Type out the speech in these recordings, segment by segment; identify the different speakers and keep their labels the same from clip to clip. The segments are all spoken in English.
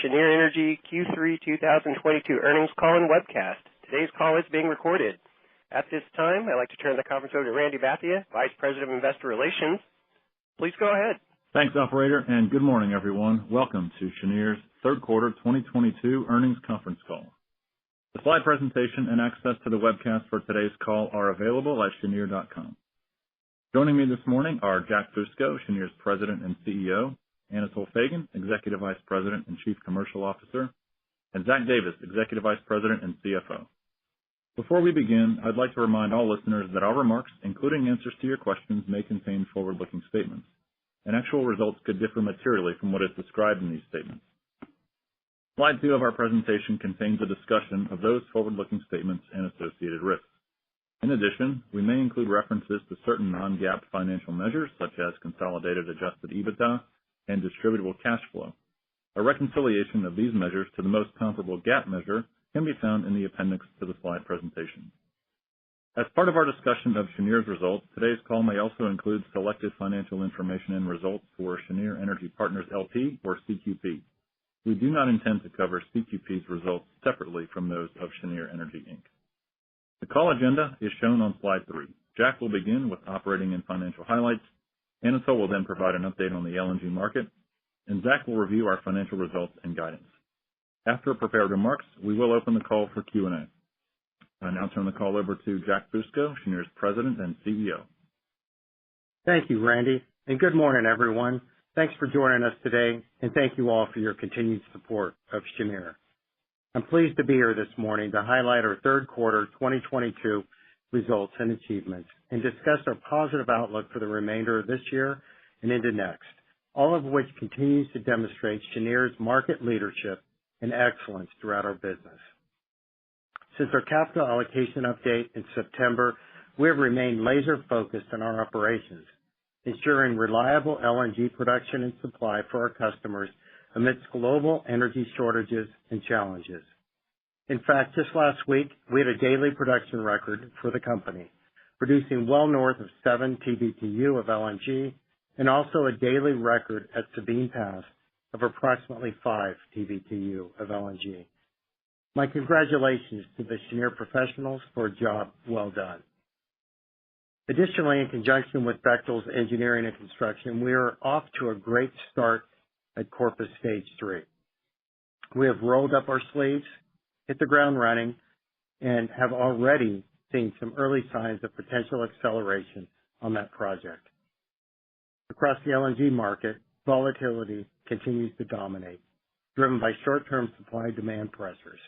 Speaker 1: Cheniere Energy Q3 2022 earnings call and webcast. Today's call is being recorded. At this time, I'd like to turn the conference over to Randy Bhatia, Vice President of Investor Relations. Please go ahead.
Speaker 2: Thanks, operator, and good morning, everyone. Welcome to Cheniere's third quarter 2022 earnings conference call. The slide presentation and access to the webcast for today's call are available at cheniere.com. Joining me this morning are Jack Fusco, Cheniere's President and CEO, Anatol Feygin, Executive Vice President and Chief Commercial Officer, and Zach Davis, Executive Vice President and CFO. Before we begin, I'd like to remind all listeners that our remarks, including answers to your questions, may contain forward-looking statements, and actual results could differ materially from what is described in these statements. Slide 2 of our presentation contains a discussion of those forward-looking statements and associated risks. In addition, we may include references to certain non-GAAP financial measures, such as consolidated adjusted EBITDA and distributable cash flow. A reconciliation of these measures to the most comparable GAAP measure can be found in the appendix to the slide presentation. As part of our discussion of Cheniere's results, today's call may also include selected financial information and results for Cheniere Energy Partners LP, or CQP. We do not intend to cover CQP's results separately from those of Cheniere Energy, Inc. The call agenda is shown on slide 3. Jack will begin with operating and financial highlights. Anatol will then provide an update on the LNG market, and Zach will review our financial results and guidance. After prepared remarks, we will open the call for Q&A. I now turn the call over to Jack Fusco, Cheniere's President and CEO.
Speaker 3: Thank you, Randy, and good morning, everyone. Thanks for joining us today, and thank you all for your continued support of Cheniere. I'm pleased to be here this morning to highlight our third quarter 2022 results and achievements and discuss our positive outlook for the remainder of this year and into next, all of which continues to demonstrate Cheniere's market leadership and excellence throughout our business. Since our capital allocation update in September, we have remained laser focused on our operations, ensuring reliable LNG production and supply for our customers amidst global energy shortages and challenges. In fact, just last week, we had a daily production record for the company, producing well north of 7 TBtu of LNG and also a daily record at Sabine Pass of approximately 5 TBtu of LNG. My congratulations to the Cheniere professionals for a job well done. Additionally, in conjunction with Bechtel's engineering and construction, we are off to a great start at Corpus Stage 3. We have rolled up our sleeves, hit the ground running, and have already seen some early signs of potential acceleration on that project. Across the LNG market, volatility continues to dominate, driven by short-term supply-demand pressures.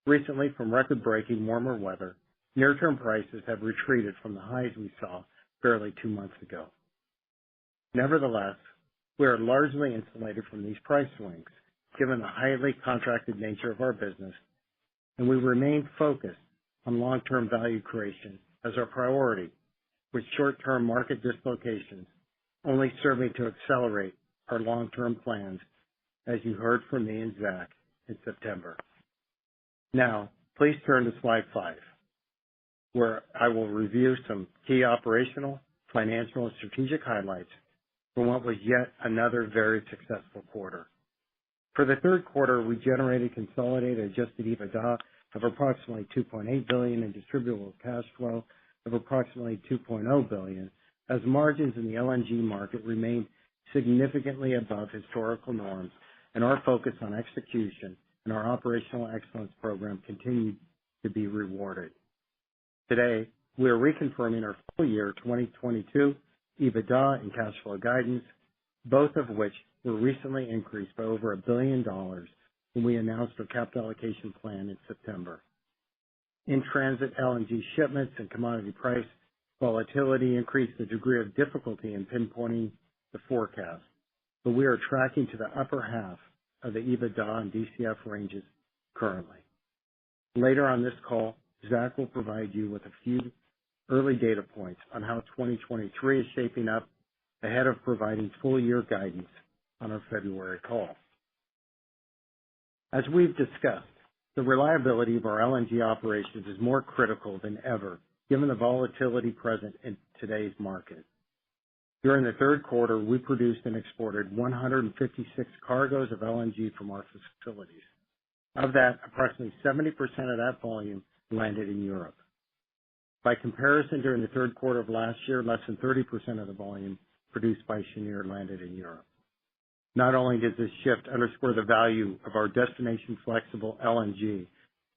Speaker 3: Recently, from record-breaking warmer weather, near-term prices have retreated from the highs we saw barely 2 months ago. Nevertheless, we are largely insulated from these price swings, given the highly contracted nature of our business, and we remain focused on long-term value creation as our priority, with short-term market dislocations only serving to accelerate our long-term plans, as you heard from me and Zach in September. Now, please turn to slide 5, where I will review some key operational, financial, and strategic highlights for what was yet another very successful quarter. For the third quarter, we generated consolidated adjusted EBITDA of approximately $2.8 billion and distributable cash flow of approximately $2.0 billion, as margins in the LNG market remained significantly above historical norms, and our focus on execution and our operational excellence program continued to be rewarded. Today, we are reconfirming our full year 2022 EBITDA and cash flow guidance, both of which were recently increased by over $1 billion when we announced our capital allocation plan in September. In-transit LNG shipments and commodity price volatility increased the degree of difficulty in pinpointing the forecast, but we are tracking to the upper half of the EBITDA and DCF ranges currently. Later on this call, Zach will provide you with a few early data points on how 2023 is shaping up ahead of providing full year guidance on our February call. As we've discussed, the reliability of our LNG operations is more critical than ever, given the volatility present in today's market. During the third quarter, we produced and exported 156 cargoes of LNG from our facilities. Of that, approximately 70% of that volume landed in Europe. By comparison, during the third quarter of last year, less than 30% of the volume produced by Cheniere landed in Europe. Not only does this shift underscore the value of our destination flexible LNG,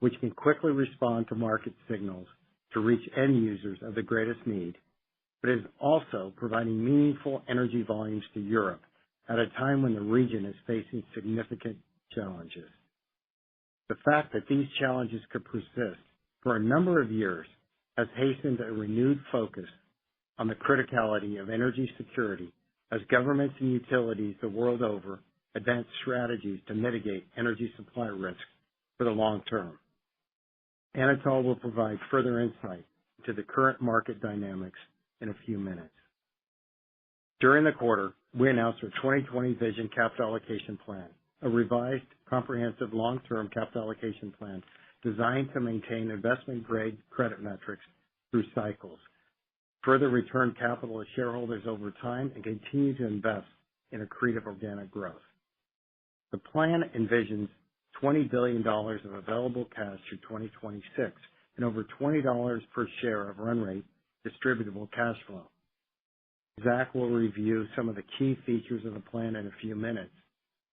Speaker 3: which can quickly respond to market signals to reach end users of the greatest need, but is also providing meaningful energy volumes to Europe at a time when the region is facing significant challenges. The fact that these challenges could persist for a number of years has hastened a renewed focus on the criticality of energy security as governments and utilities the world over advance strategies to mitigate energy supply risks for the long term. Anatol will provide further insight into the current market dynamics in a few minutes. During the quarter, we announced our 2020 Vision Capital Allocation Plan, a revised, comprehensive long-term capital allocation plan designed to maintain investment-grade credit metrics through cycles, further return capital to shareholders over time, and continue to invest in accretive organic growth. The plan envisions $20 billion of available cash through 2026 and over $20 per share of run rate distributable cash flow. Zach will review some of the key features of the plan in a few minutes,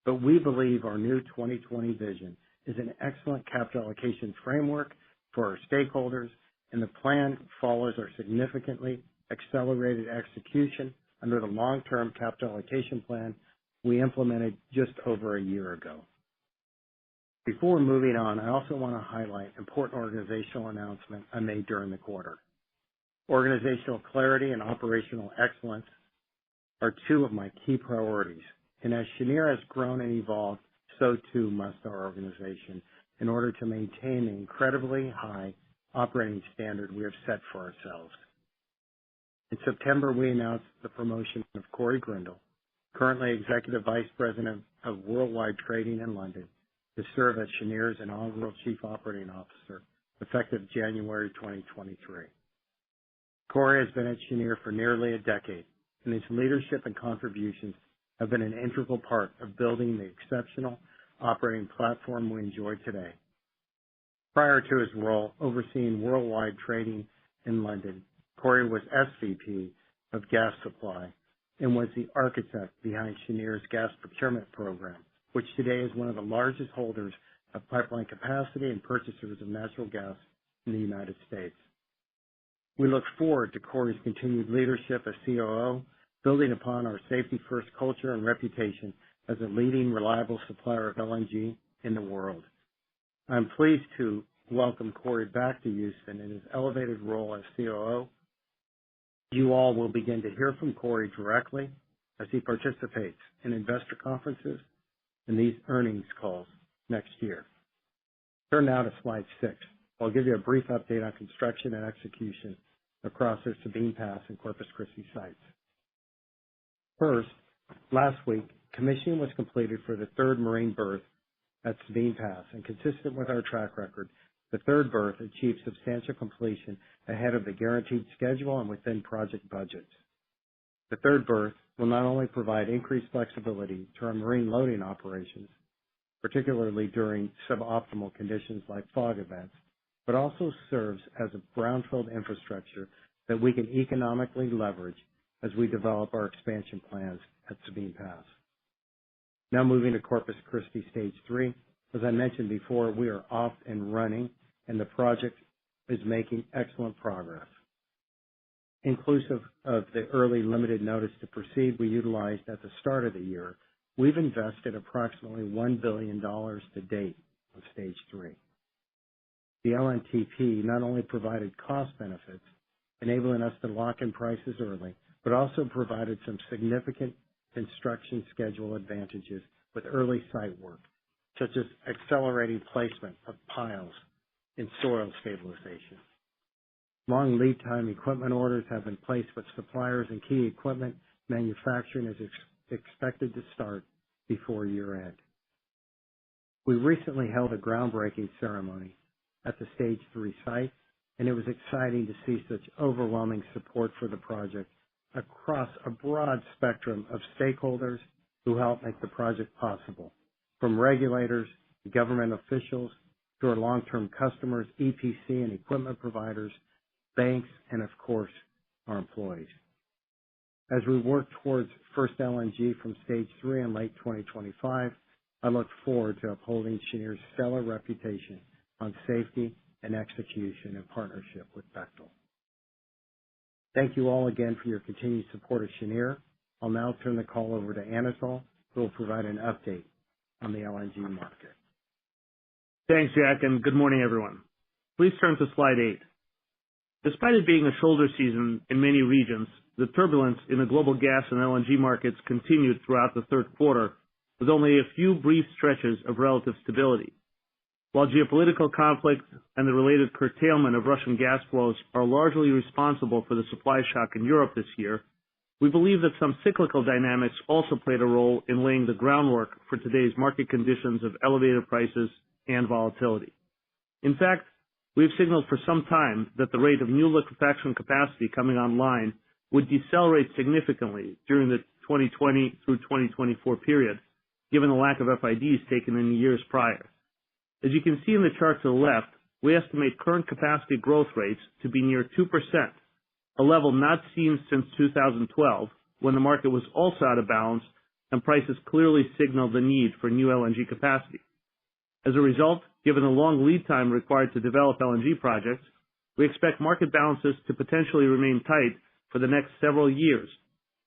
Speaker 3: but we believe our new 2020 vision is an excellent capital allocation framework for our stakeholders, and the plan follows our significantly accelerated execution under the long-term capital allocation plan we implemented just over a year ago. Before moving on, I also want to highlight an important organizational announcement I made during the quarter. Organizational clarity and operational excellence are two of my key priorities, and as Cheniere has grown and evolved, so too must our organization in order to maintain the incredibly high operating standard we have set for ourselves. In September, we announced the promotion of Corey Grindle, currently Executive Vice President of Worldwide Trading in London, to serve as Cheniere's inaugural Chief Operating Officer, effective January 2023. Corey has been at Cheniere for nearly a decade, and his leadership and contributions have been an integral part of building the exceptional operating platform we enjoy today. Prior to his role overseeing worldwide trading in London, Corey was SVP of gas supply and was the architect behind Cheniere's gas procurement program, which today is one of the largest holders of pipeline capacity and purchasers of natural gas in the United States. We look forward to Corey's continued leadership as COO, building upon our safety-first culture and reputation as a leading, reliable supplier of LNG in the world. I'm pleased to welcome Corey back to Houston in his elevated role as COO. You all will begin to hear from Corey directly as he participates in investor conferences and these earnings calls next year. Turn now to slide 6. I'll give you a brief update on construction and execution across our Sabine Pass and Corpus Christi sites. First, last week, commissioning was completed for the third marine berth at Sabine Pass, and consistent with our track record, the third berth achieved substantial completion ahead of the guaranteed schedule and within project budgets. The third berth will not only provide increased flexibility to our marine loading operations, particularly during suboptimal conditions like fog events, but also serves as a brownfield infrastructure that we can economically leverage as we develop our expansion plans at Sabine Pass. Now moving to Corpus Christi Stage 3. As I mentioned before, we are off and running, and the project is making excellent progress. Inclusive of the early limited notice to proceed we utilized at the start of the year, we've invested approximately $1 billion to date on Stage 3. The LNTP not only provided cost benefits, enabling us to lock in prices early, but also provided some significant construction schedule advantages with early site work, such as accelerating placement of piles in soil stabilization. Long lead time equipment orders have been placed with suppliers, and key equipment manufacturing is expected to start before year end. We recently held a groundbreaking ceremony at the Stage 3 site, and it was exciting to see such overwhelming support for the project across a broad spectrum of stakeholders who help make the project possible, from regulators, government officials, to our long-term customers, EPC and equipment providers, banks, and of course, our employees. As we work towards first LNG from Stage 3 in late 2025, I look forward to upholding Cheniere's stellar reputation on safety and execution in partnership with Bechtel. Thank you all again for your continued support of Cheniere. I'll now turn the call over to Anatol, who will provide an update on the LNG market.
Speaker 4: Thanks, Jack, and good morning, everyone. Please turn to slide 8. Despite it being a shoulder season in many regions, the turbulence in the global gas and LNG markets continued throughout the third quarter, with only a few brief stretches of relative stability. While geopolitical conflict and the related curtailment of Russian gas flows are largely responsible for the supply shock in Europe this year, we believe that some cyclical dynamics also played a role in laying the groundwork for today's market conditions of elevated prices and volatility. In fact, we've signaled for some time that the rate of new liquefaction capacity coming online would decelerate significantly during the 2020 through 2024 period, given the lack of FIDs taken in the years prior. As you can see in the chart to the left, we estimate current capacity growth rates to be near 2%, a level not seen since 2012, when the market was also out of balance and prices clearly signaled the need for new LNG capacity. As a result, given the long lead time required to develop LNG projects, we expect market balances to potentially remain tight for the next several years,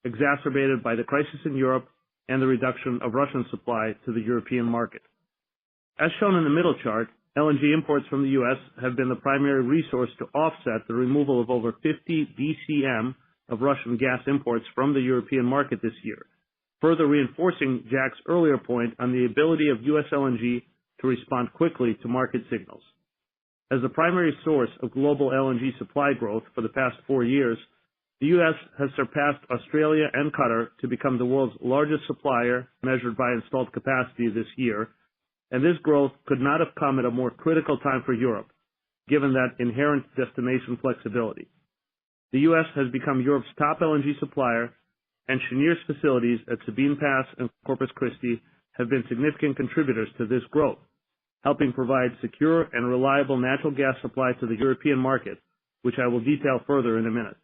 Speaker 4: exacerbated by the crisis in Europe and the reduction of Russian supply to the European market. As shown in the middle chart, LNG imports from the U.S. have been the primary resource to offset the removal of over 50 BCM of Russian gas imports from the European market this year, further reinforcing Jack's earlier point on the ability of U.S. LNG to respond quickly to market signals. As the primary source of global LNG supply growth for the past 4 years, the U.S. has surpassed Australia and Qatar to become the world's largest supplier measured by installed capacity this year, and this growth could not have come at a more critical time for Europe, given that inherent destination flexibility. The U.S. has become Europe's top LNG supplier, and Cheniere's facilities at Sabine Pass and Corpus Christi have been significant contributors to this growth, helping provide secure and reliable natural gas supply to the European market, which I will detail further in a minute.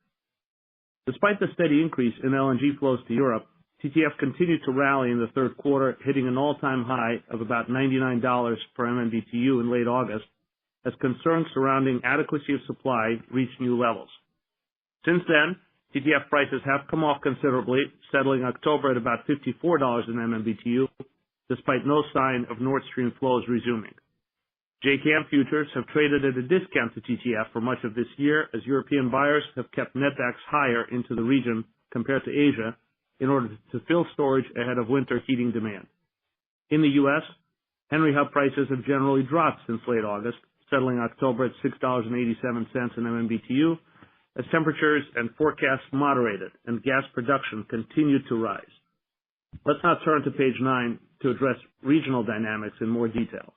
Speaker 4: Despite the steady increase in LNG flows to Europe, TTF continued to rally in the third quarter, hitting an all-time high of about $99 per MMBTU in late August, as concerns surrounding adequacy of supply reached new levels. Since then, TTF prices have come off considerably, settling October at about $54 an MMBTU, despite no sign of Nord Stream flows resuming. JKM futures have traded at a discount to TTF for much of this year, as European buyers have kept netbacks higher into the region compared to Asia in order to fill storage ahead of winter heating demand. In the U.S., Henry Hub prices have generally dropped since late August, settling October at $6.87 an MMBTU, as temperatures and forecasts moderated and gas production continued to rise. Let's now turn to page 9 to address regional dynamics in more detail.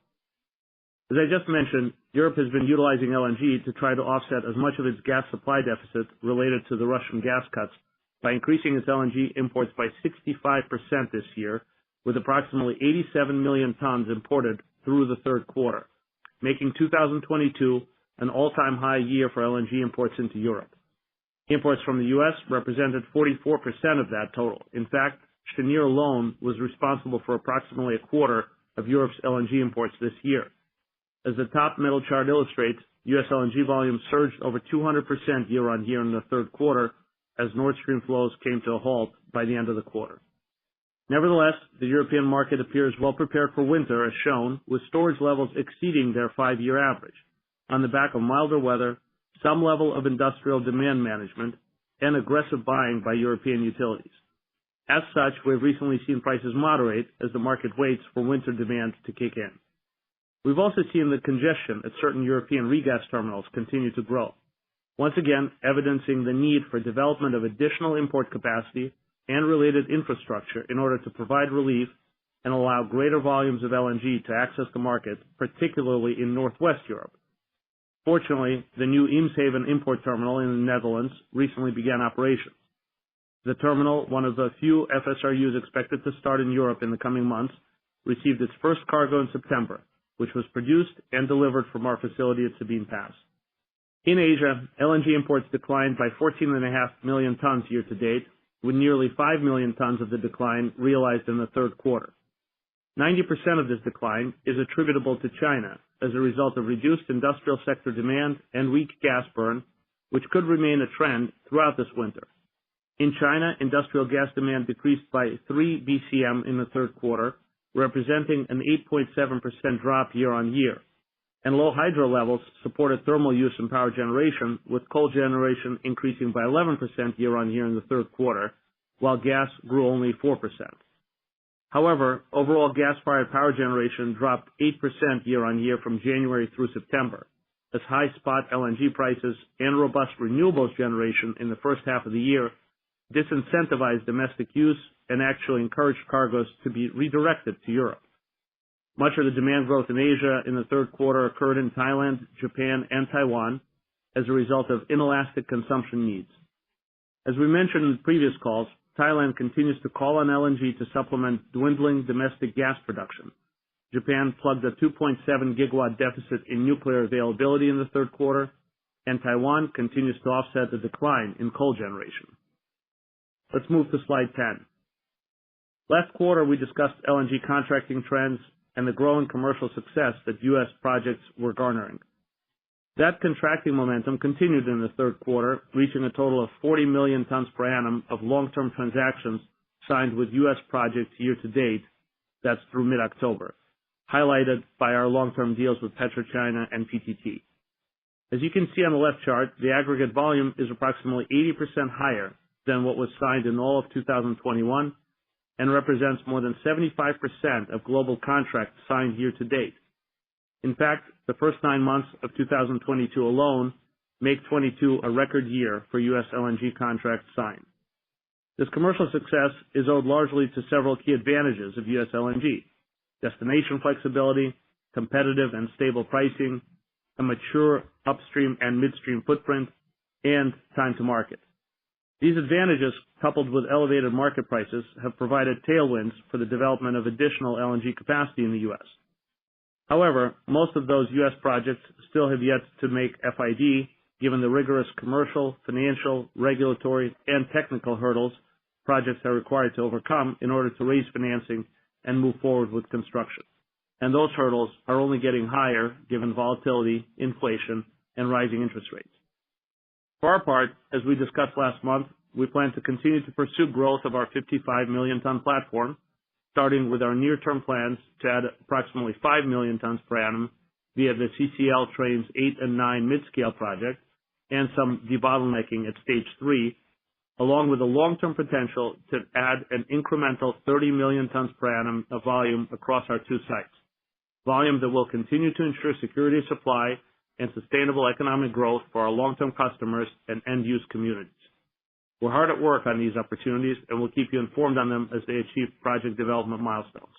Speaker 4: As I just mentioned, Europe has been utilizing LNG to try to offset as much of its gas supply deficit related to the Russian gas cuts by increasing its LNG imports by 65% this year, with approximately 87 million tons imported through the third quarter, making 2022 an all-time high year for LNG imports into Europe. Imports from the U.S. represented 44% of that total. In fact, Cheniere alone was responsible for approximately a quarter of Europe's LNG imports this year. As the top middle chart illustrates, U.S. LNG volumes surged over 200% year-on-year in the third quarter as Nord Stream flows came to a halt by the end of the quarter. Nevertheless, the European market appears well prepared for winter, as shown, with storage levels exceeding their 5-year average, on the back of milder weather, some level of industrial demand management, and aggressive buying by European utilities. As such, we've recently seen prices moderate as the market waits for winter demand to kick in. We've also seen the congestion at certain European regas terminals continue to grow, once again evidencing the need for development of additional import capacity and related infrastructure in order to provide relief and allow greater volumes of LNG to access the market, particularly in Northwest Europe. Fortunately, the new Eemshaven import terminal in the Netherlands recently began operations. The terminal, one of the few FSRUs expected to start in Europe in the coming months, received its first cargo in September, which was produced and delivered from our facility at Sabine Pass. In Asia, LNG imports declined by 14.5 million tons year to date, with nearly 5 million tons of the decline realized in the third quarter. 90% of this decline is attributable to China as a result of reduced industrial sector demand and weak gas burn, which could remain a trend throughout this winter. In China, industrial gas demand decreased by 3 BCM in the third quarter, representing an 8.7% drop year on year. And low hydro levels supported thermal use in power generation, with coal generation increasing by 11% year on year in the third quarter, while gas grew only 4%. However, overall gas-fired power generation dropped 8% year on year from January through September, as high spot LNG prices and robust renewables generation in the first half of the year disincentivized domestic use and actually encouraged cargoes to be redirected to Europe. Much of the demand growth in Asia in the third quarter occurred in Thailand, Japan, and Taiwan as a result of inelastic consumption needs. As we mentioned in previous calls, Thailand continues to call on LNG to supplement dwindling domestic gas production. Japan plugged a 2.7 gigawatt deficit in nuclear availability in the third quarter, and Taiwan continues to offset the decline in coal generation. Let's move to slide 10. Last quarter, we discussed LNG contracting trends and the growing commercial success that U.S. projects were garnering. That contracting momentum continued in the third quarter, reaching a total of 40 million tons per annum of long-term transactions signed with U.S. projects year to date, that's through mid-October, highlighted by our long-term deals with PetroChina and PTT. As you can see on the left chart, the aggregate volume is approximately 80% higher than what was signed in all of 2021 and represents more than 75% of global contracts signed year to date. In fact, the first 9 months of 2022 alone make 22 a record year for U.S. LNG contracts signed. This commercial success is owed largely to several key advantages of U.S. LNG: destination flexibility, competitive and stable pricing, a mature upstream and midstream footprint, and time to market. These advantages, coupled with elevated market prices, have provided tailwinds for the development of additional LNG capacity in the U.S. However, most of those U.S. projects still have yet to make FID, given the rigorous commercial, financial, regulatory, and technical hurdles projects are required to overcome in order to raise financing and move forward with construction. And those hurdles are only getting higher given volatility, inflation, and rising interest rates. For our part, as we discussed last month, we plan to continue to pursue growth of our 55 million ton platform, starting with our near-term plans to add approximately 5 million tons per annum via the CCL Trains 8 and 9 mid-scale project and some debottlenecking at Stage 3, along with the long-term potential to add an incremental 30 million tons per annum of volume across our two sites, volume that will continue to ensure security of supply and sustainable economic growth for our long-term customers and end-use communities. We're hard at work on these opportunities, and we'll keep you informed on them as they achieve project development milestones.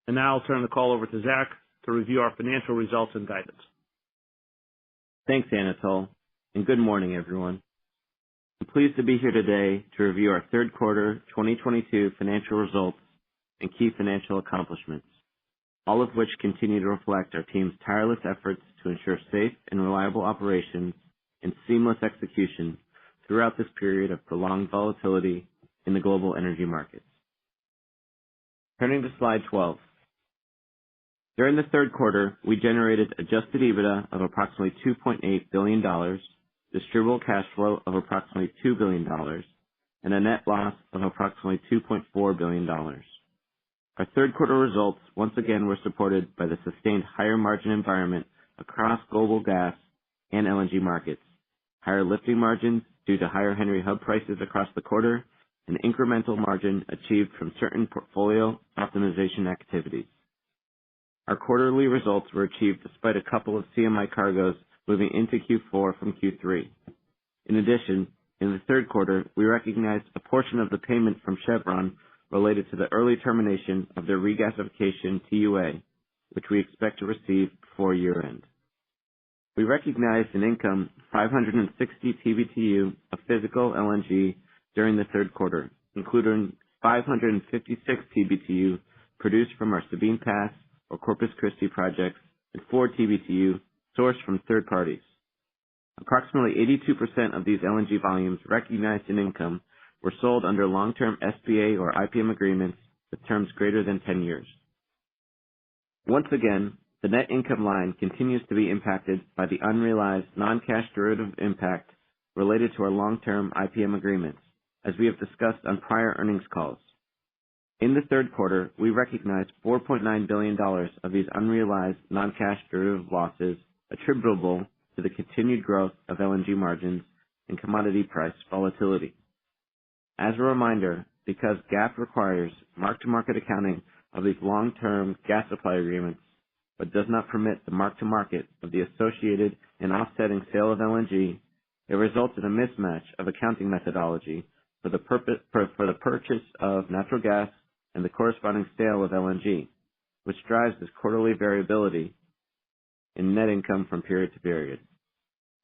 Speaker 4: And now I'll turn the call over to Zach to review our financial results and guidance.
Speaker 5: Thanks, Anatol, and good morning, everyone. I'm pleased to be here today to review our third quarter 2022 financial results and key financial accomplishments, all of which continue to reflect our team's tireless efforts to ensure safe and reliable operations and seamless execution throughout this period of prolonged volatility in the global energy markets. Turning to slide 12. During the third quarter, we generated adjusted EBITDA of approximately $2.8 billion, distributable cash flow of approximately $2 billion, and a net loss of approximately $2.4 billion. Our third quarter results once again were supported by the sustained higher margin environment across global gas and LNG markets, higher lifting margins due to higher Henry Hub prices across the quarter, and incremental margin achieved from certain portfolio optimization activities. Our quarterly results were achieved despite a couple of CMI cargoes moving into Q4 from Q3. In addition, in the third quarter, we recognized a portion of the payment from Chevron related to the early termination of their regasification TUA, which we expect to receive before year-end. We recognized an income 560 TBtu of physical LNG during the third quarter, including 556 TBtu produced from our Sabine Pass or Corpus Christi projects and 4 TBtu sourced from third parties. Approximately 82% of these LNG volumes recognized in income were sold under long-term SPA or IPM agreements with terms greater than 10 years. Once again, the net income line continues to be impacted by the unrealized non-cash derivative impact related to our long-term IPM agreements, as we have discussed on prior earnings calls. In the third quarter, we recognized $4.9 billion of these unrealized non-cash derivative losses attributable to the continued growth of LNG margins and commodity price volatility. As a reminder, because GAAP requires mark-to-market accounting of these long-term gas supply agreements, but does not permit the mark-to-market of the associated and offsetting sale of LNG, it results in a mismatch of accounting methodology for the purchase of natural gas and the corresponding sale of LNG, which drives this quarterly variability in net income from period to period.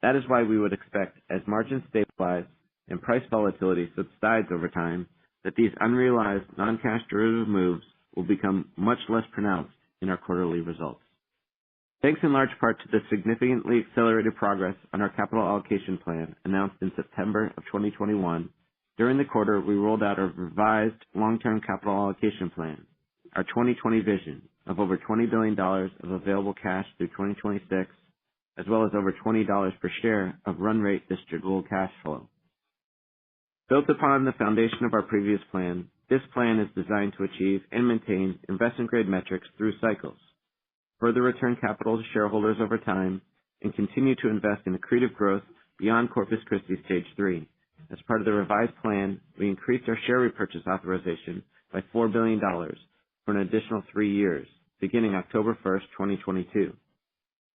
Speaker 5: That is why we would expect, as margins stabilize and price volatility subsides over time, that these unrealized non-cash derivative moves will become much less pronounced in our quarterly results. Thanks in large part to the significantly accelerated progress on our capital allocation plan announced in September of 2021, during the quarter we rolled out a revised long-term capital allocation plan, our 2020 vision of over $20 billion of available cash through 2026, as well as over $20 per share of run rate distributable cash flow. Built upon the foundation of our previous plan, this plan is designed to achieve and maintain investment-grade metrics through cycles, further return capital to shareholders over time, and continue to invest in accretive growth beyond Corpus Christi Stage 3. As part of the revised plan, we increased our share repurchase authorization by $4 billion for an additional 3 years, beginning October 1st, 2022,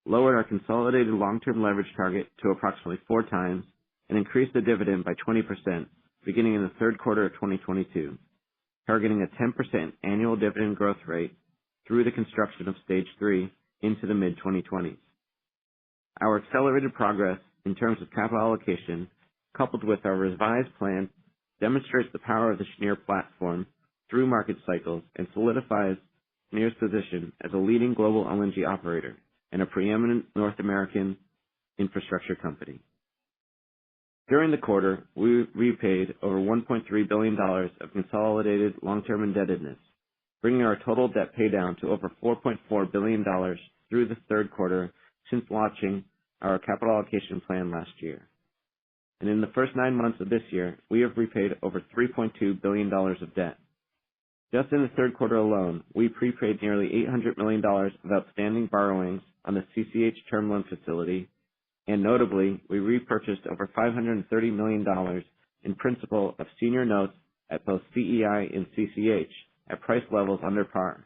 Speaker 5: lowered our consolidated long-term leverage target to approximately 4 times, and increased the dividend by 20% beginning in the third quarter of 2022, targeting a 10% annual dividend growth rate through the construction of Stage 3 into the mid-2020s. Our accelerated progress in terms of capital allocation, coupled with our revised plan, demonstrates the power of the Cheniere platform through market cycles and solidifies Cheniere's position as a leading global LNG operator and a preeminent North American infrastructure company. During the quarter, we repaid over $1.3 billion of consolidated long-term indebtedness, bringing our total debt paydown to over $4.4 billion through the third quarter since launching our capital allocation plan last year. And in the first 9 months of this year, we have repaid over $3.2 billion of debt. Just in the third quarter alone, we prepaid nearly $800 million of outstanding borrowings on the CCH term loan facility, and notably, we repurchased over $530 million in principal of senior notes at both CEI and CCH at price levels under par,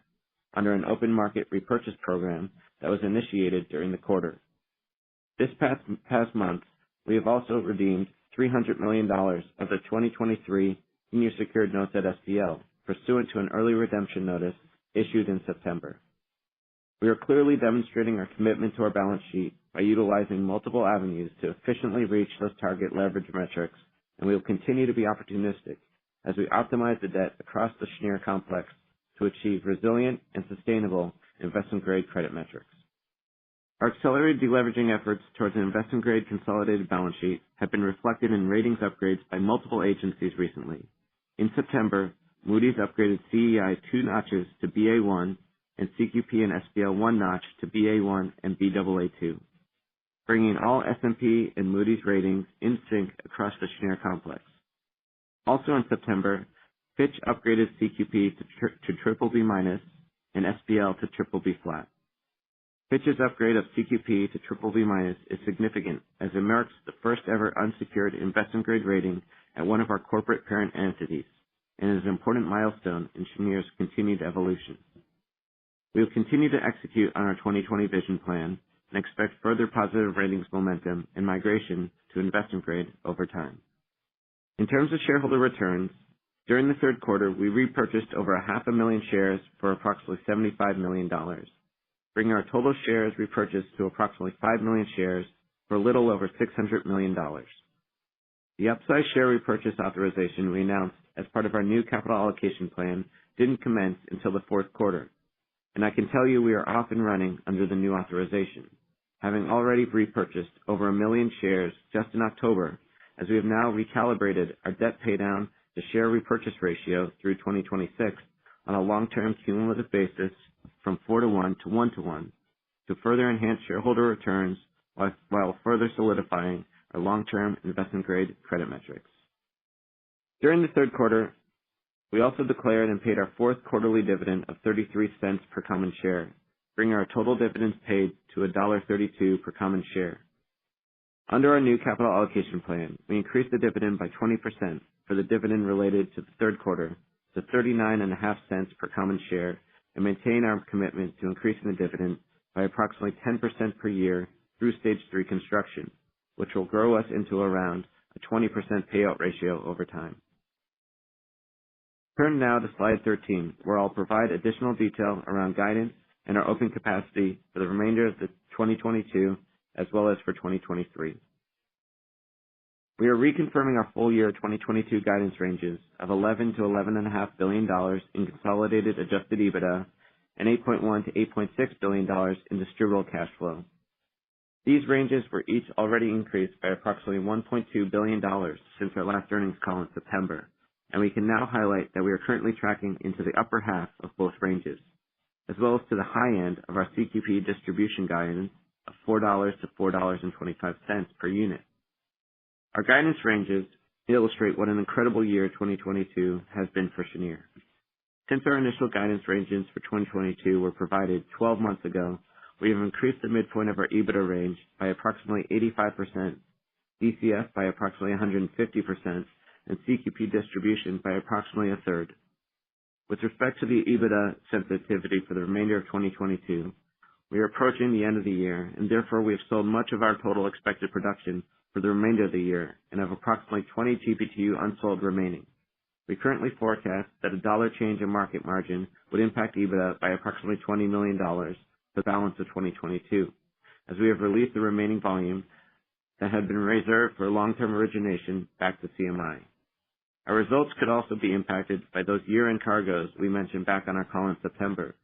Speaker 5: under an open market repurchase program that was initiated during the quarter. This past month, we have also redeemed $300 million of the 2023 senior secured notes at SPL, pursuant to an early redemption notice issued in September. We are clearly demonstrating our commitment to our balance sheet by utilizing multiple avenues to efficiently reach those target leverage metrics, and we will continue to be opportunistic as we optimize the debt across the Cheniere complex to achieve resilient and sustainable investment-grade credit metrics. Our accelerated deleveraging efforts towards an investment-grade consolidated balance sheet have been reflected in ratings upgrades by multiple agencies recently. In September, Moody's upgraded CEI 2 notches to Ba1 and CQP and SPL 1 notch to Ba1 and Baa2, bringing all S&P and Moody's ratings in sync across the Cheniere complex. Also in September, Fitch upgraded CQP to BBB- and SPL to BBB flat. Fitch's upgrade of CQP to BBB- is significant as it marks the first ever unsecured investment-grade rating at one of our corporate parent entities and is an important milestone in Cheniere's continued evolution. We will continue to execute on our 2020 vision plan and expect further positive ratings momentum and migration to investment grade over time. In terms of shareholder returns, during the third quarter, we repurchased over 500,000 shares for approximately $75 million, bringing our total shares repurchased to approximately 5 million shares for a little over $600 million. The upsized share repurchase authorization we announced as part of our new capital allocation plan didn't commence until the fourth quarter, and I can tell you we are off and running under the new authorization, having already repurchased over 1 million shares just in October, as we have now recalibrated our debt paydown to share repurchase ratio through 2026 on a long-term cumulative basis from 4-to-1 to 1-to-1 to further enhance shareholder returns while further solidifying our long-term investment-grade credit metrics. During the third quarter, we also declared and paid our fourth quarterly dividend of 33 cents per common share, bringing our total dividends paid to $1.32 per common share. Under our new capital allocation plan, we increased the dividend by 20% for the dividend related to the third quarter to 39.5 cents per common share and maintain our commitment to increasing the dividend by approximately 10% per year through Stage 3 construction, which will grow us into around a 20% payout ratio over time. Turn now to slide 13, where I'll provide additional detail around guidance and our open capacity for the remainder of the 2022 as well as for 2023. We are reconfirming our full year 2022 guidance ranges of $11 to $11.5 billion in consolidated adjusted EBITDA and $8.1 to $8.6 billion in distributable cash flow. These ranges were each already increased by approximately $1.2 billion since our last earnings call in September, and we can now highlight that we are currently tracking into the upper half of both ranges, as well as to the high end of our CQP distribution guidance of $4 to $4.25 per unit. Our guidance ranges illustrate what an incredible year 2022 has been for Cheniere. Since our initial guidance ranges for 2022 were provided 12 months ago, we have increased the midpoint of our EBITDA range by approximately 85%, DCF by approximately 150%, and CQP distribution by approximately a third. With respect to the EBITDA sensitivity for the remainder of 2022, we are approaching the end of the year, and therefore we have sold much of our total expected production for the remainder of the year and have approximately 20 TBtu unsold remaining. We currently forecast that a $1 change in market margin would impact EBITDA by approximately $20 million for the balance of 2022, as we have released the remaining volume that had been reserved for long-term origination back to CMI. Our results could also be impacted by those year-end cargoes we mentioned back on our call in September.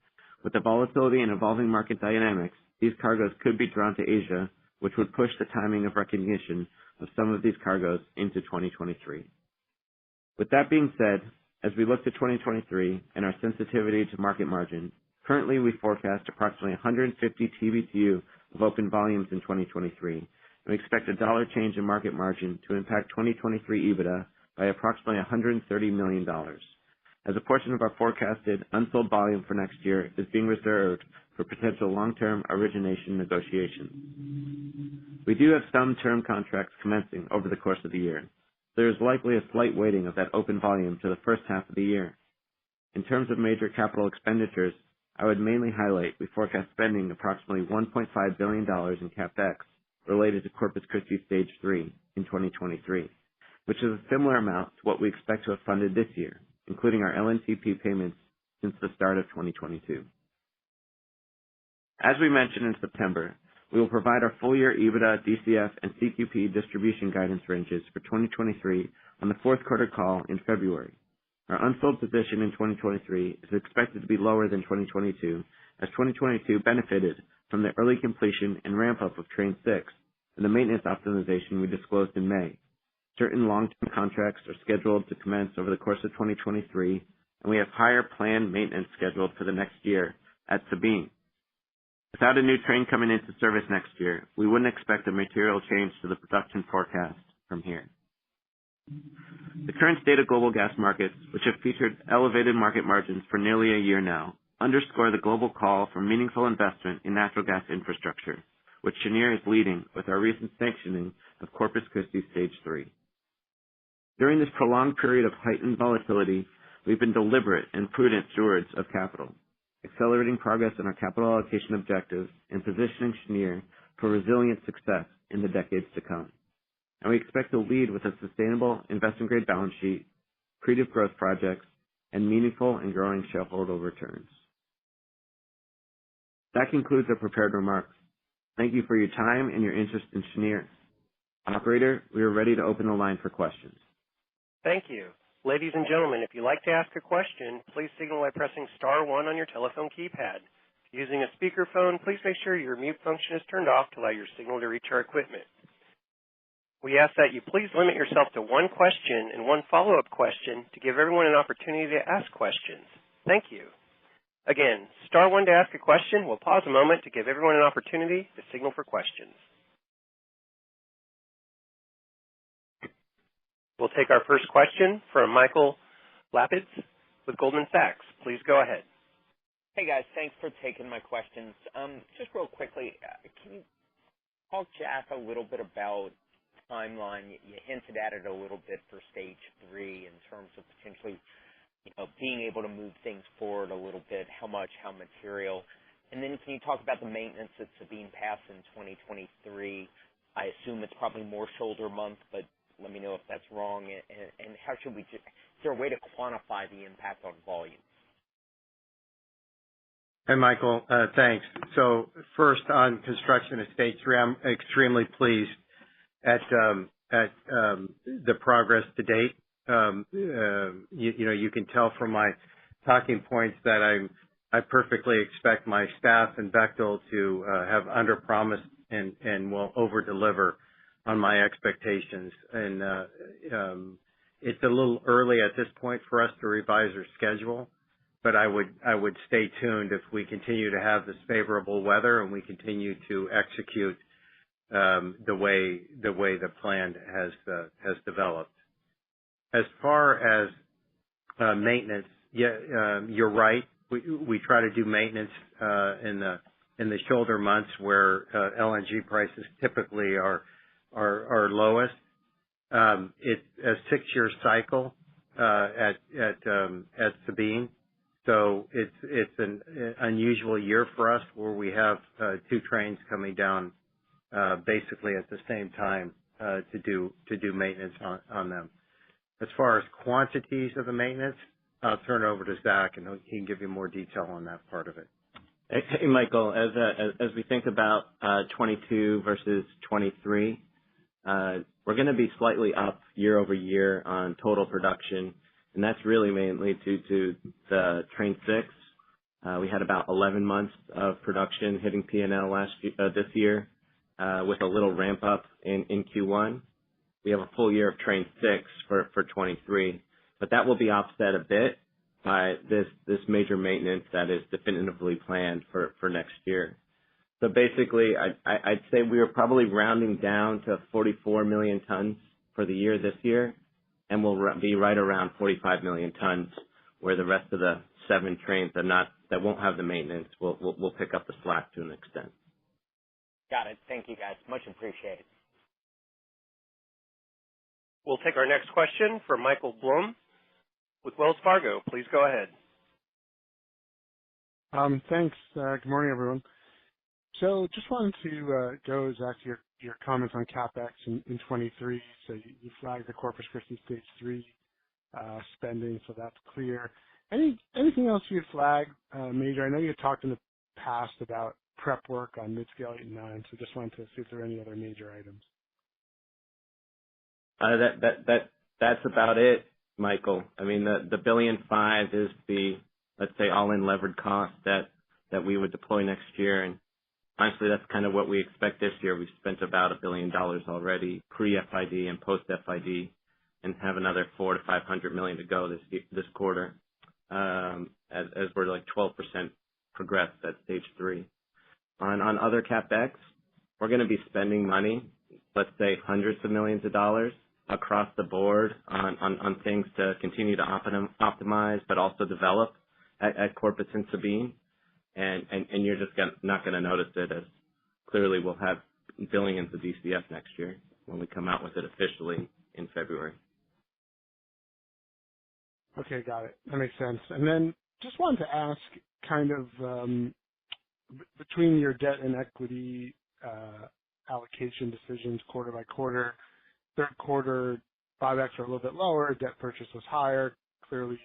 Speaker 5: With the volatility and evolving market dynamics, these cargoes could be drawn to Asia, which would push the timing of recognition of some of these cargoes into 2023. With that being said, as we look to 2023 and our sensitivity to market margin, currently we forecast approximately 150 TBtu of open volumes in 2023, and we expect a $1 change in market margin to impact 2023 EBITDA by approximately $130 million, as a portion of our forecasted unsold volume for next year is being reserved for potential long-term origination negotiations. We do have some term contracts commencing over the course of the year. There is likely a slight weighting of that open volume to the first half of the year. In terms of major capital expenditures, I would mainly highlight we forecast spending approximately $1.5 billion in CapEx related to Corpus Christi Stage 3 in 2023, which is a similar amount to what we expect to have funded this year, including our LNTP payments since the start of 2022. As we mentioned in September, we will provide our full-year EBITDA, DCF, and CQP distribution guidance ranges for 2023 on the fourth quarter call in February. Our unsold position in 2023 is expected to be lower than 2022, as 2022 benefited from the early completion and ramp-up of Train 6 and the maintenance optimization we disclosed in May. Certain long-term contracts are scheduled to commence over the course of 2023, and we have higher planned maintenance scheduled for the next year at Sabine. Without a new train coming into service next year, we wouldn't expect a material change to the production forecast from here. The current state of global gas markets, which have featured elevated market margins for nearly a year now, underscore the global call for meaningful investment in natural gas infrastructure, which Cheniere is leading with our recent sanctioning of Corpus Christi Stage 3. During this prolonged period of heightened volatility, we've been deliberate and prudent stewards of capital, accelerating progress in our capital allocation objectives and positioning Cheniere for resilient success in the decades to come. And we expect to lead with a sustainable investment-grade balance sheet, accretive growth projects, and meaningful and growing shareholder returns. That concludes our prepared remarks. Thank you for your time and your interest in Cheniere. Operator, we are ready to open the line for questions.
Speaker 1: Thank you. Ladies and gentlemen, if you'd like to ask a question, please signal by pressing star 1 on your telephone keypad. If you're using a speakerphone, please make sure your mute function is turned off to allow your signal to reach our equipment. We ask that you please limit yourself to one question and one follow-up question to give everyone an opportunity to ask questions. Thank you. Again, star 1 to ask a question. We'll pause a moment to give everyone an opportunity to signal for questions. We'll take our first question from Michael Lapides with Goldman Sachs. Please go ahead.
Speaker 6: Hey, guys. Thanks for taking my questions. Just real quickly, can you talk, Jack, a little bit about timeline? You hinted at it a little bit for stage 3 in terms of potentially being able to move things forward a little bit, how much, how material. And then can you talk about the maintenance at Sabine Pass in 2023? I assume it's probably more shoulder month, but let me know if that's wrong. And how should we is there a way to quantify the impact on volumes?
Speaker 3: Hey, Michael. Thanks. So first on construction of stage 3, I'm extremely pleased at the progress to date. You can tell from my talking points that I perfectly expect my staff and Bechtel to have under-promised and will over-deliver on my expectations. And it's a little early at this point for us to revise our schedule, but I would stay tuned if we continue to have this favorable weather and we continue to execute the way the plan has developed. As far as maintenance, you're right. We try to do maintenance in the shoulder months where LNG prices typically are lowest. It's a 6-year cycle at Sabine, so it's an unusual year for us where we have 2 trains coming down basically at the same time to do maintenance on them. As far as quantities of the maintenance, I'll turn it over to Zach, and he can give you more detail on that part of it.
Speaker 5: Hey, Michael, as we think about 22 versus 23, we're going to be slightly up year over year on total production, and that's really mainly due to the Train 6. We had about 11 months of production hitting P&L this year with a little ramp up in Q1. We have a full year of Train 6 for 23, but that will be offset a bit by this major maintenance that is definitively planned for next year. So basically, I'd say we are probably rounding down to 44 million tons for the year this year, and we'll be right around 45 million tons, where the rest of the 7 trains that won't have the maintenance will pick up the slack to an extent.
Speaker 6: Got it. Thank you, guys. Much appreciated.
Speaker 1: We'll take our next question from Michael Blum with Wells Fargo. Please go ahead.
Speaker 7: Thanks. Good morning, everyone. So just wanted to go, Zach, to your comments on CapEx in 23. So you flagged the Corpus Christi Stage 3 spending, so that's clear. Anything else you'd flag major? I know you had talked in the past about prep work on mid-scale 8 and 9, so just wanted to see if there are any other major items.
Speaker 5: That's about it, Michael. I mean, the $1.5 billion is the, let's say, all-in levered cost that we would deploy next year. And honestly, that's kind of what we expect this year. We've spent about $1 billion already pre-FID and post-FID, and have another $400 to $500 million to go this quarter, as we're like 12% progressed at stage 3. On other CapEx, we're going to be spending money, let's say hundreds of millions of dollars across the board on things to continue to optimize, but also develop at Corpus and Sabine. And you're just not going to notice it, as clearly we'll have billions of DCF next year when we come out with it officially in February.
Speaker 7: Okay, got it. That makes sense. And then just wanted to ask, kind of between your debt and equity allocation decisions quarter by quarter, third quarter buybacks are a little bit lower, debt purchase was higher. Clearly,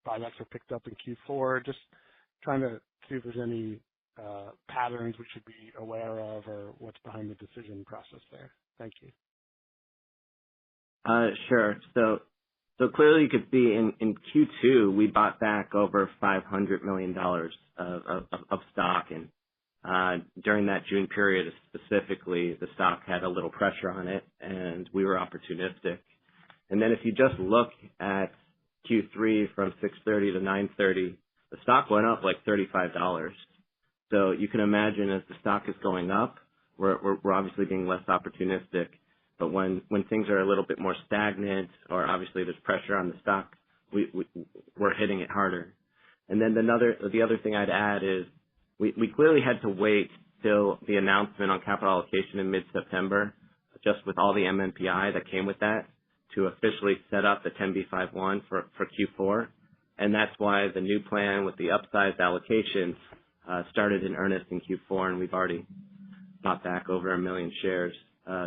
Speaker 7: buybacks are picked up in Q4. Just trying to see if there's any patterns we should be aware of or what's behind the decision process there. Thank you.
Speaker 5: Sure. So clearly you could see in Q2 we bought back over $500 million of stock, and during that June period specifically, the stock had a little pressure on it, and we were opportunistic. And then if you just look at Q3 from 6:30 to 9:30, the stock went up like $35. So you can imagine as the stock is going up, we're obviously being less opportunistic. But when things are a little bit more stagnant, or obviously there's pressure on the stock, we're hitting it harder. And then the other thing I'd add is we clearly had to wait till the announcement on capital allocation in mid-September, just with all the MNPI that came with that, to officially set up the 10b5-1 for Q4. And that's why the new plan with the upsized allocations started in earnest in Q4, and we've already bought back over 1 million shares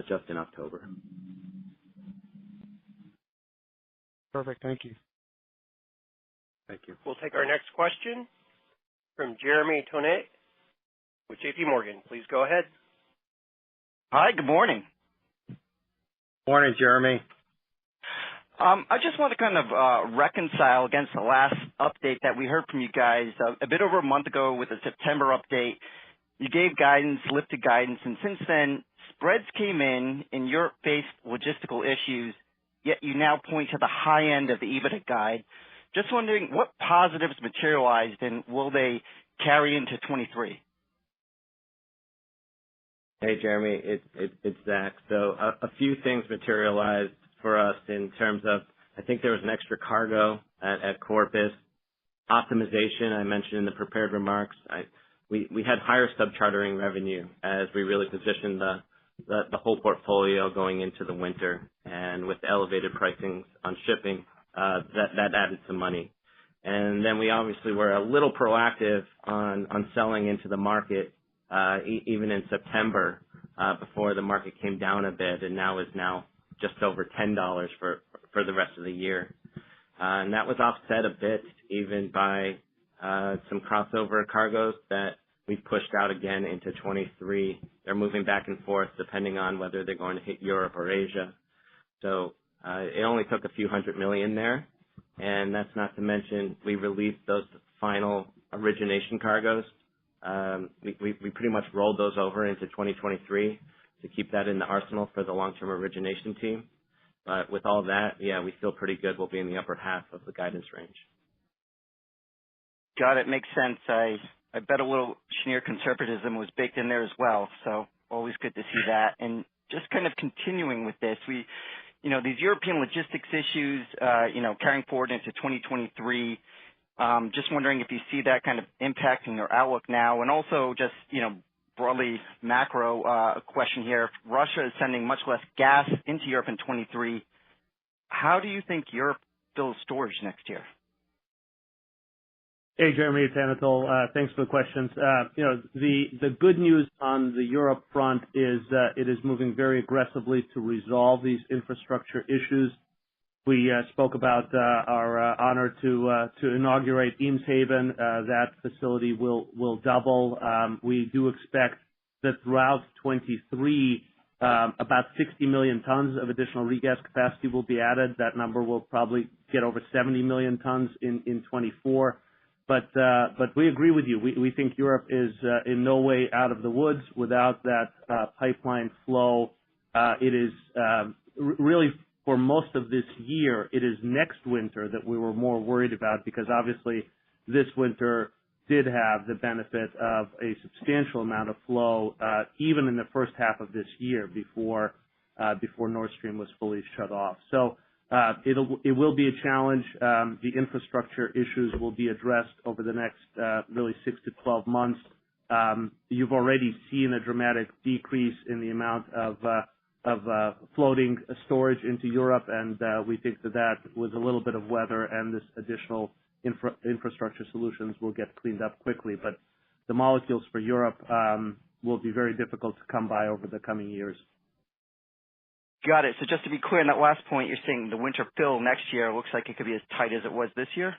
Speaker 5: just in October.
Speaker 7: Perfect. Thank you.
Speaker 3: Thank you.
Speaker 1: We'll take our next question from Jeremy Tonet with J.P. Morgan. Please go ahead.
Speaker 8: Hi, good morning.
Speaker 3: Morning, Jeremy.
Speaker 8: I just want to kind of reconcile against the last update that we heard from you guys a bit over a month ago with the September update. You gave guidance, lifted guidance, and since then, spreads came in and Europe faced logistical issues, yet you now point to the high end of the EBITDA guide. Just wondering what positives materialized and will they carry into 23?
Speaker 5: Hey, Jeremy, it's Zach. So a few things materialized for us in terms of, I think there was an extra cargo at Corpus. Optimization, I mentioned in the prepared remarks. We had higher subchartering revenue as we really positioned the whole portfolio going into the winter, and with elevated pricings on shipping, that added some money. And then we obviously were a little proactive on selling into the market, even in September, before the market came down a bit, and now is just over $10 for the rest of the year. And that was offset a bit even by some crossover cargoes that we pushed out again into 23. They're moving back and forth depending on whether they're going to hit Europe or Asia. So it only took a few $100 million there. And that's not to mention we released those final origination cargoes. We pretty much rolled those over into 2023 to keep that in the arsenal for the long-term origination team. But with all that, yeah, we feel pretty good we'll be in the upper half of the guidance range.
Speaker 8: Got it. Makes sense. I bet a little Cheniere conservatism was baked in there as well, so always good to see that. And just kind of continuing with this, these European logistics issues, carrying forward into 2023, just wondering if you see that kind of impacting your outlook now. And also just, broadly macro question here. If Russia is sending much less gas into Europe in 23, how do you think Europe fills storage next year?
Speaker 4: Hey, Jeremy, it's Anatol. Thanks for the questions. The good news on the Europe front is it is moving very aggressively to resolve these infrastructure issues. We spoke about our honor to inaugurate Eemshaven. That facility will double. We do expect that throughout 23, about 60 million tons of additional regas capacity will be added. That number will probably get over 70 million tons in 24. But we agree with you. We think Europe is in no way out of the woods without that pipeline flow. It is really for most of this year. It is next winter that we were more worried about, because obviously this winter did have the benefit of a substantial amount of flow, even in the first half of this year before Nord Stream was fully shut off. So it will be a challenge. The infrastructure issues will be addressed over the next really 6 to 12 months. You've already seen a dramatic decrease in the amount of floating storage into Europe, and we think that with a little bit of weather and this additional infrastructure solutions will get cleaned up quickly. But the molecules for Europe will be very difficult to come by over the coming years.
Speaker 8: Got it. So just to be clear on that last point, you're saying the winter fill next year looks like it could be as tight as it was this year?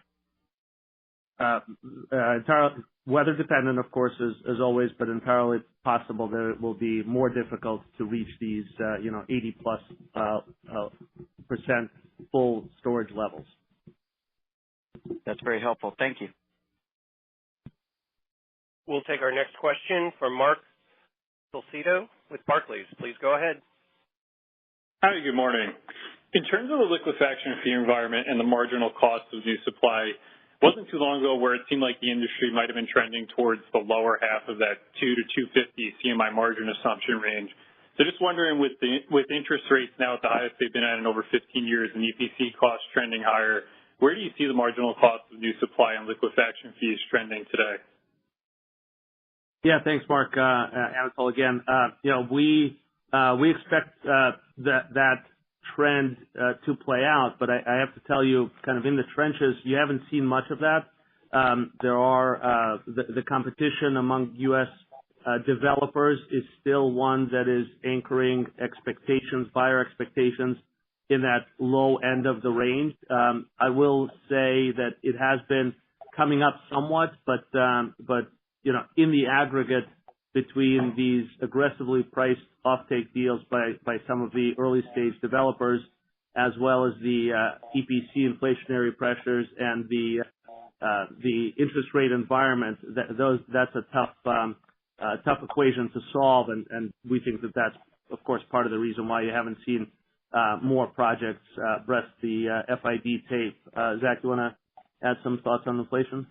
Speaker 4: Entirely weather dependent, of course, as always, but entirely possible that it will be more difficult to reach these, 80 plus full storage levels.
Speaker 8: That's very helpful. Thank you.
Speaker 1: We'll take our next question from Mark Solcito with Barclays. Please go ahead.
Speaker 9: Hi, good morning. In terms of the liquefaction fee environment and the marginal cost of new supply, it wasn't too long ago where it seemed like the industry might have been trending towards the lower half of that 2 to 250 CMI margin assumption range. So just wondering, with interest rates now at the highest they've been at in over 15 years and EPC costs trending higher, where do you see the marginal cost of new supply and liquefaction fees trending today?
Speaker 4: Yeah, thanks, Mark. Anatol again. We expect that trend to play out, but I have to tell you, kind of in the trenches, you haven't seen much of that. There are the competition among U.S. Developers is still one that is anchoring buyer expectations in that low end of the range. I will say that it has been coming up somewhat, but in the aggregate, between these aggressively priced offtake deals by some of the early stage developers, as well as the EPC inflationary pressures and the interest rate environment, that's a tough equation to solve, and we think that that's of course part of the reason why you haven't seen more projects breast the FID tape. Zach, you want to add some thoughts on inflation?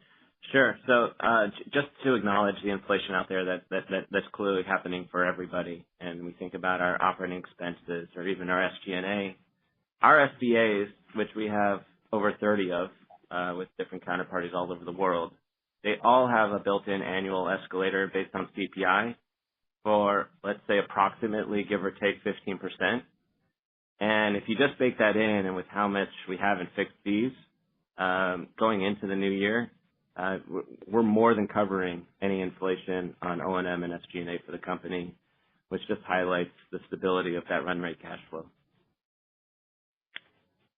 Speaker 5: Sure. So just to acknowledge the inflation out there that's clearly happening for everybody, and we think about our operating expenses or even our SG&A, our SBAs, which we have over 30 of with different counterparties all over the world, they all have a built-in annual escalator based on CPI for, let's say, approximately, give or take, 15%. And if you just bake that in, and with how much we have in fixed fees going into the new year, we're more than covering any inflation on O&M and SG&A for the company, which just highlights the stability of that run rate cash flow.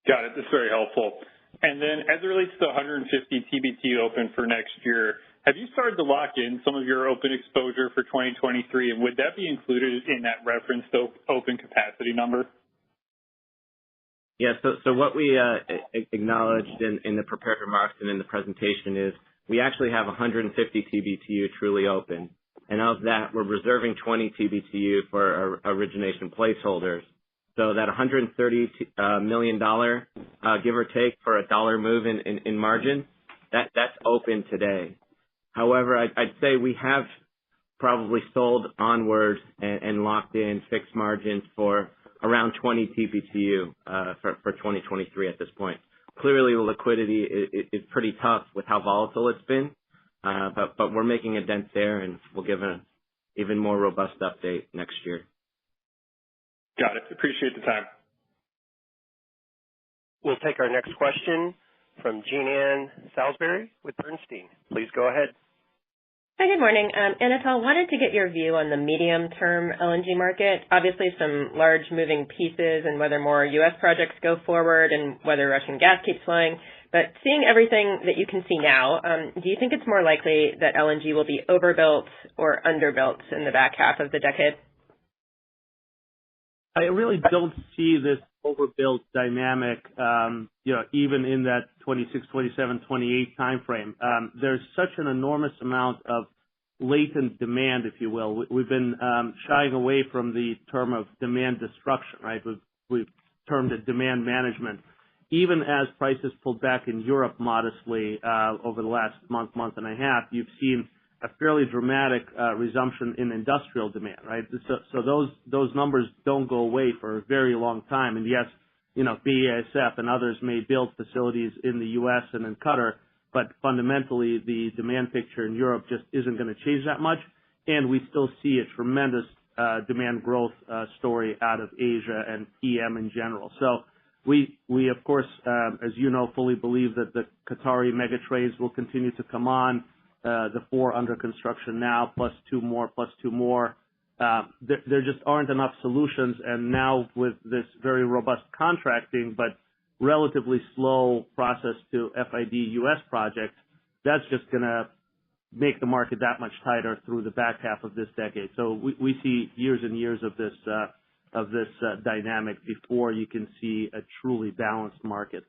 Speaker 9: Got it. That's very helpful. And then as it relates to 150 TBtu open for next year, have you started to lock in some of your open exposure for 2023, and would that be included in that referenced open capacity number?
Speaker 5: Yeah, so what we acknowledged in the prepared remarks and in the presentation is we actually have 150 TBtu truly open. And of that, we're reserving 20 TBtu for our origination placeholders. So that $130 million, give or take, for a dollar move in margin, that's open today. However, I'd say we have probably sold onward and locked in fixed margins for around 20 TBtu for 2023 at this point. Clearly, the liquidity is pretty tough with how volatile it's been, but we're making a dent there, and we'll give an even more robust update next year.
Speaker 9: Got it. Appreciate the time.
Speaker 1: We'll take our next question from Jean Ann Salisbury with Bernstein. Please go ahead.
Speaker 10: Hi, good morning. Anatol, wanted to get your view on the medium-term LNG market. Obviously, some large moving pieces and whether more U.S. projects go forward and whether Russian gas keeps flowing. But seeing everything that you can see now, do you think it's more likely that LNG will be overbuilt or underbuilt in the back half of the decade?
Speaker 4: I really don't see this overbuilt dynamic, even in that 26, 27, 28 timeframe. There's such an enormous amount of latent demand, if you will. We've been shying away from the term of demand destruction, right? We've termed it demand management. Even as prices pulled back in Europe modestly over the last month and a half, you've seen a fairly dramatic resumption in industrial demand, right? So those numbers don't go away for a very long time. And yes, BASF and others may build facilities in the U.S. and in Qatar, but fundamentally the demand picture in Europe just isn't going to change that much. And we still see a tremendous demand growth story out of Asia and EM in general. So we of course, as you know, fully believe that the Qatari mega trades will continue to come on. The 4 under construction now, plus 2 more. There just aren't enough solutions, and now with this very robust contracting but relatively slow process to FID U.S. projects, that's just going to make the market that much tighter through the back half of this decade. So we see years and years of this of this dynamic before you can see a truly balanced market.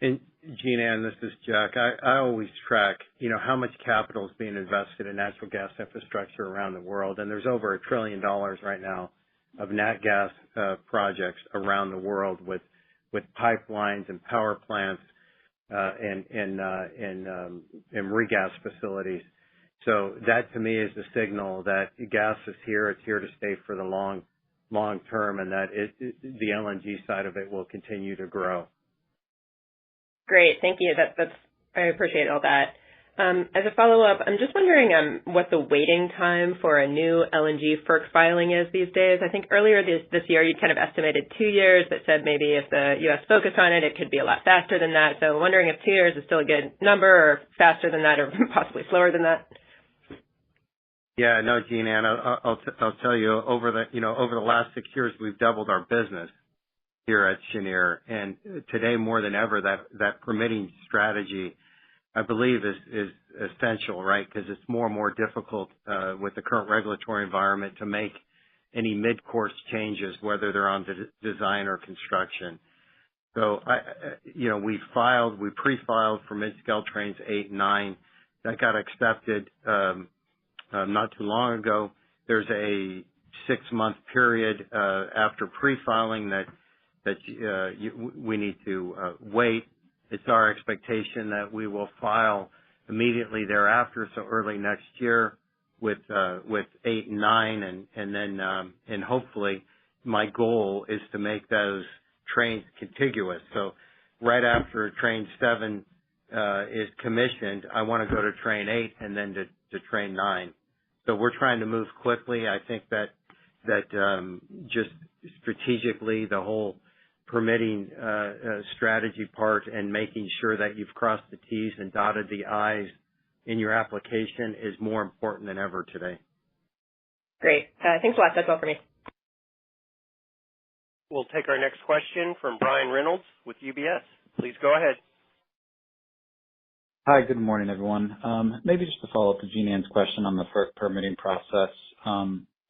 Speaker 3: And Jean Ann, this is Jack. I always track, how much capital is being invested in natural gas infrastructure around the world, and there's over $1 trillion right now of nat gas projects around the world with pipelines and power plants and regas facilities. So that to me is the signal that gas is here. It's here to stay for the long term, and that the LNG side of it will continue to grow.
Speaker 10: Great. Thank you. I appreciate all that. As a follow-up, I'm just wondering what the waiting time for a new LNG FERC filing is these days. I think earlier this year you kind of estimated 2 years, but said maybe if the U.S. focused on it, it could be a lot faster than that. So I'm wondering if 2 years is still a good number, or faster than that, or possibly slower than that.
Speaker 3: Yeah, no, Jean Ann, I'll tell you, over the last 6 years, we've doubled our business here at Cheniere, and today more than ever, that permitting strategy, I believe, is essential, right? Because it's more and more difficult with the current regulatory environment to make any mid-course changes, whether they're on design or construction. So, we pre-filed for mid-scale trains 8 and 9. That got accepted not too long ago. There's a 6-month period after pre-filing that we need to wait. It's our expectation that we will file immediately thereafter, so early next year with 8 and 9, and then hopefully my goal is to make those trains contiguous. So right after train 7 is commissioned, I want to go to train 8 and then to train 9. So we're trying to move quickly. I think that just strategically the whole permitting strategy part and making sure that you've crossed the T's and dotted the I's in your application is more important than ever today.
Speaker 10: Great. Thanks a lot. That's all for me.
Speaker 1: We'll take our next question from Brian Reynolds with UBS. Please go ahead.
Speaker 11: Hi, good morning, everyone. Maybe just to follow up to Jean Ann's question on the FERC permitting process.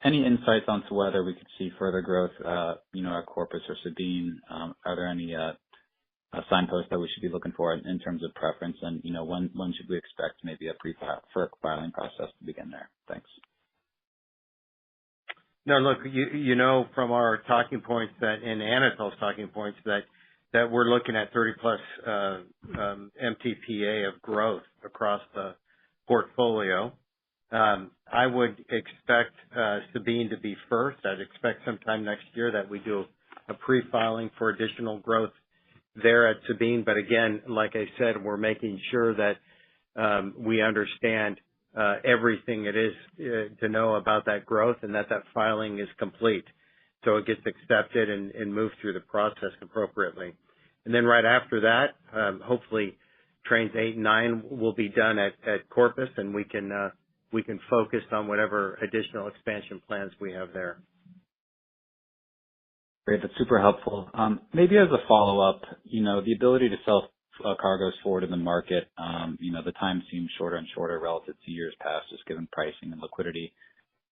Speaker 11: Any insights onto whether we could see further growth, at Corpus or Sabine? Are there any signposts that we should be looking for in terms of preference? And, when should we expect maybe a pre-FERC filing process to begin there? Thanks.
Speaker 3: No, look, from our talking points and Anatol's talking points that we're looking at 30 plus MTPA of growth across the portfolio. I would expect Sabine to be first. I'd expect sometime next year that we do a pre-filing for additional growth there at Sabine. But again, like I said, we're making sure that we understand everything it is to know about that growth, and that filing is complete, so it gets accepted and moved through the process appropriately. And then right after that, hopefully trains 8 and 9 will be done at Corpus, and we can focus on whatever additional expansion plans we have there.
Speaker 11: Great. That's super helpful. Maybe as a follow-up, the ability to sell cargoes forward in the market, the time seems shorter and shorter relative to years past, just given pricing and liquidity.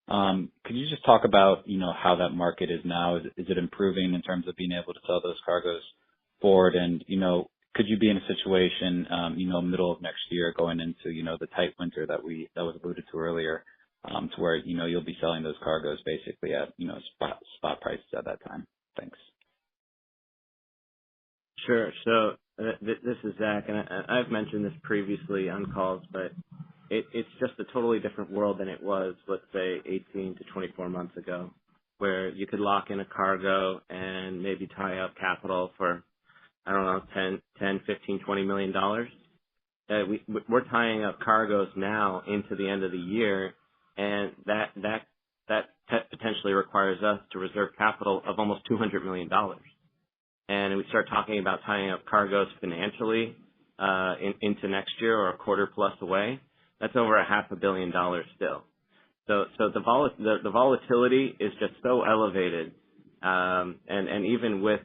Speaker 11: Could you just talk about, how that market is now? Is it improving in terms of being able to sell those cargoes forward? And, could you be in a situation, middle of next year going into, the tight winter that was alluded to earlier, to where, you'll be selling those cargoes basically at, spot prices at that time? Thanks.
Speaker 5: Sure. So this is Zach, and I've mentioned this previously on calls, but it's just a totally different world than it was, let's say, 18 to 24 months ago, where you could lock in a cargo and maybe tie up capital for, I don't know, $10, $15, $20 million. We're tying up cargoes now into the end of the year, and that potentially requires us to reserve capital of almost $200 million. And we start talking about tying up cargoes financially into next year or a quarter plus away. That's over $500 million still. So the volatility is just so elevated, and even with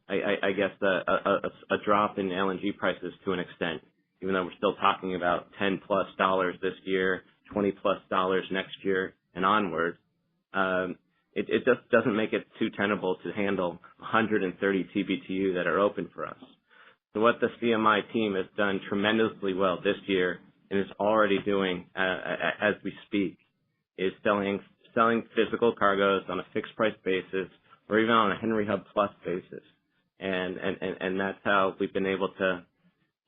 Speaker 5: I guess a drop in LNG prices to an extent, even though we're still talking about $10+ this year, $20+ next year and onward. It it just doesn't make it too tenable to handle 130 TBTU that are open for us. So what the CMI team has done tremendously well this year and is already doing as we speak is selling physical cargoes on a fixed price basis or even on a Henry Hub Plus basis. And that's how we've been able to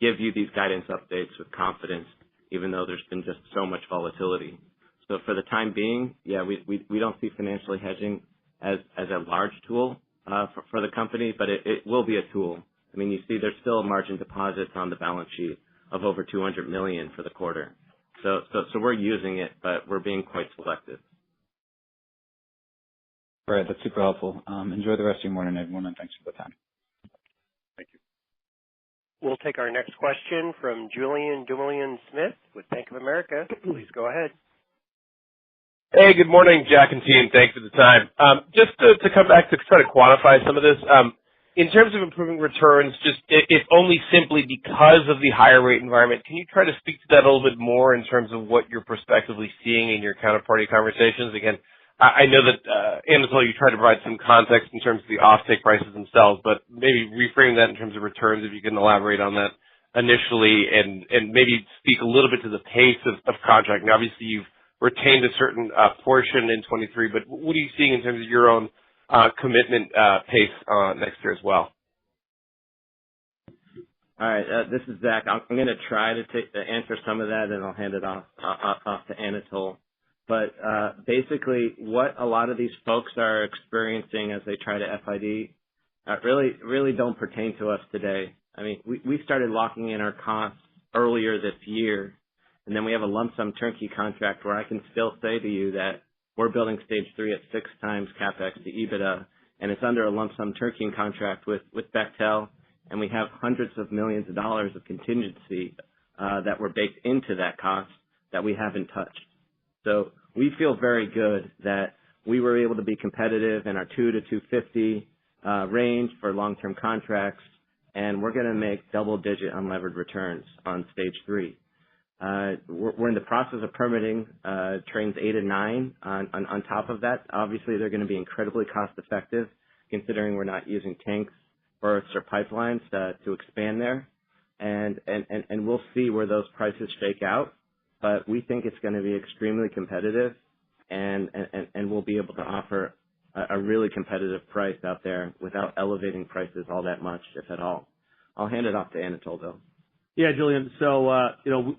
Speaker 5: give you these guidance updates with confidence, even though there's been just so much volatility. So for the time being, yeah, we don't see financially hedging as a large tool for the company, but it will be a tool. I mean, you see there's still margin deposits on the balance sheet of over $200 million for the quarter. So we're using it, but we're being quite selective.
Speaker 11: All right, that's super helpful. Enjoy the rest of your morning, everyone, and thanks for the time.
Speaker 1: Thank you. We'll take our next question from Julian Dumoulin-Smith with Bank of America. Please go ahead.
Speaker 12: Hey, good morning, Jack and team. Thanks for the time. Just to come back to try to quantify some of this, in terms of improving returns, just if only simply because of the higher rate environment, can you try to speak to that a little bit more in terms of what you're prospectively seeing in your counterparty conversations? Again, I know that, Anatol, you tried to provide some context in terms of the offtake prices themselves, but maybe reframe that in terms of returns, if you can elaborate on that initially, and maybe speak a little bit to the pace of contracting. Obviously, you've retained a certain portion in 23, but what are you seeing in terms of your own commitment pace next year as well?
Speaker 5: All right, this is Zach. I'm going to try to answer some of that, and I'll hand it off to Anatol. But basically, what a lot of these folks are experiencing as they try to FID really don't pertain to us today. I mean, we started locking in our costs earlier this year, and then we have a lump sum turnkey contract where I can still say to you that we're building stage 3 at 6 times CapEx to EBITDA, and it's under a lump sum turnkey contract with Bechtel, and we have hundreds of millions of dollars of contingency that were baked into that cost that we haven't touched. So we feel very good that we were able to be competitive in our 2 to 250 range for long-term contracts, and we're going to make double-digit unlevered returns on stage 3. We're in the process of permitting trains 8 and 9 on top of that. Obviously, they're going to be incredibly cost-effective, considering we're not using tanks, berths, or pipelines to expand there. And we'll see where those prices shake out. But we think it's going to be extremely competitive, and we'll be able to offer a really competitive price out there without elevating prices all that much, if at all. I'll hand it off to Anatol, though.
Speaker 4: Yeah, Julian. So,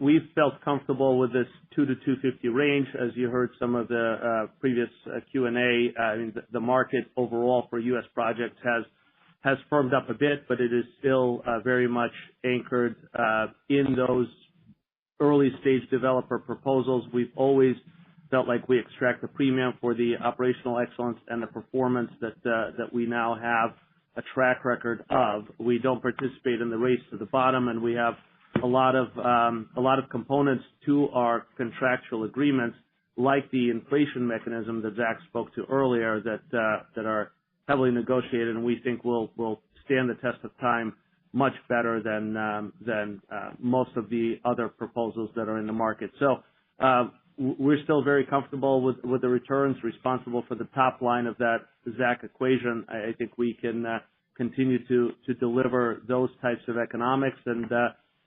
Speaker 4: we've felt comfortable with this 2 to 250 range. As you heard some of the previous Q&A, I mean, the market overall for U.S. projects has firmed up a bit, but it is still very much anchored in those early stage developer proposals. We've always felt like we extract a premium for the operational excellence and the performance that we now have a track record of. We don't participate in the race to the bottom, and we have a lot of components to our contractual agreements, like the inflation mechanism that Zach spoke to earlier, that are heavily negotiated, and we think will stand the test of time much better than most of the other proposals that are in the market. So we're still very comfortable with the returns, responsible for the top line of that Zach equation. I think we can continue to deliver those types of economics.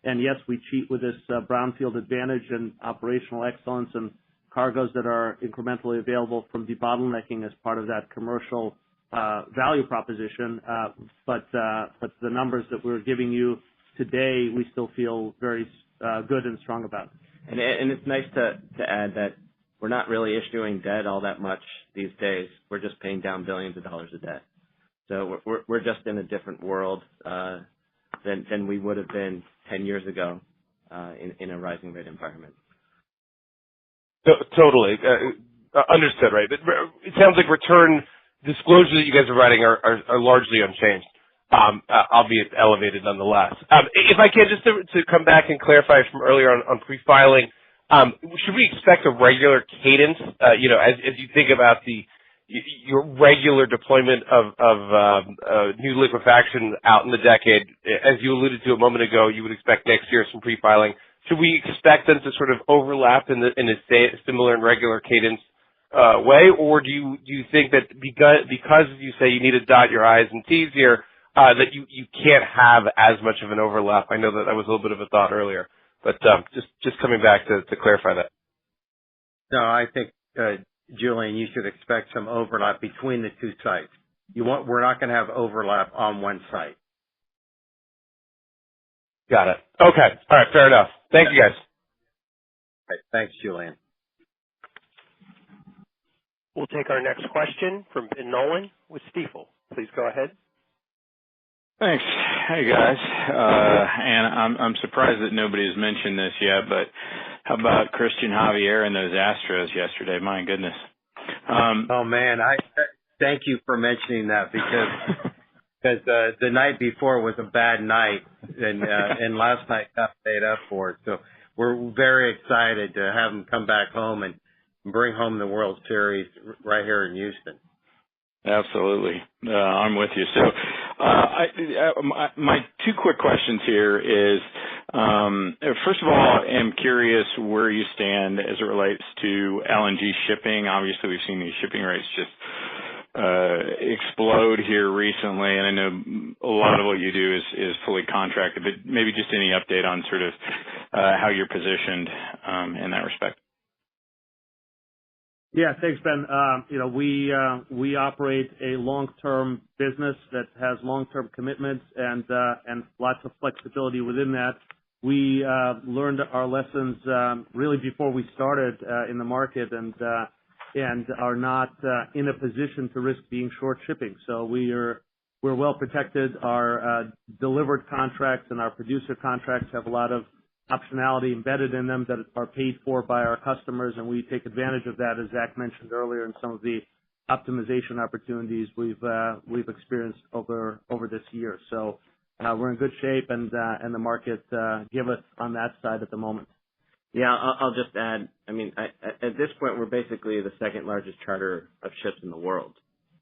Speaker 4: And yes, we cheat with this brownfield advantage and operational excellence and cargoes that are incrementally available from debottlenecking as part of that commercial value proposition. But the numbers that we're giving you today, we still feel very good and strong about.
Speaker 5: And it's nice to add that we're not really issuing debt all that much these days. We're just paying down billions of dollars of debt. So we're just in a different world than we would have been 10 years ago in a rising rate environment.
Speaker 12: Totally. Understood, right? It sounds like return disclosures that you guys are writing are largely unchanged, albeit elevated nonetheless. If I can, just to come back and clarify from earlier on pre-filing, should we expect a regular cadence, as you think about your regular deployment of new liquefaction out in the decade? As you alluded to a moment ago, you would expect next year some pre-filing. Should we expect them to sort of overlap in a similar and regular cadence way, or do you think that because you say you need to dot your I's and T's here, that you can't have as much of an overlap? I know that was a little bit of a thought earlier, but just coming back to clarify that.
Speaker 3: No, I think, Julian, you should expect some overlap between the two sites. We're not going to have overlap on one site.
Speaker 12: Got it. Okay. All right. Fair enough. Thank you, guys.
Speaker 3: Right. Thanks, Julian.
Speaker 1: We'll take our next question from Ben Nolan with Stifel. Please go ahead.
Speaker 13: Thanks. Hey, guys. And I'm surprised that nobody has mentioned this yet, but how about Christian Javier and those Astros yesterday? My goodness.
Speaker 3: Oh, man. Thank you for mentioning that because the night before was a bad night, and last night got paid up for it. So we're very excited to have him come back home and bring home the World Series right here in Houston.
Speaker 13: Absolutely. I'm with you. So my two quick questions here is, first of all, I'm curious where you stand as it relates to LNG shipping. Obviously, we've seen these shipping rates just explode here recently, and I know a lot of what you do is fully contracted, but maybe just any update on sort of how you're positioned in that respect.
Speaker 4: Yeah, thanks, Ben. We operate a long-term business that has long-term commitments and lots of flexibility within that. We learned our lessons really before we started in the market and are not in a position to risk being short shipping. So we're well protected. Our delivered contracts and our producer contracts have a lot of optionality embedded in them that are paid for by our customers, and we take advantage of that, as Zach mentioned earlier, in some of the optimization opportunities we've experienced over this year. So we're in good shape, and the market give us on that side at the moment.
Speaker 5: Yeah, I'll just add. I mean, at this point, we're basically the second largest charter of ships in the world,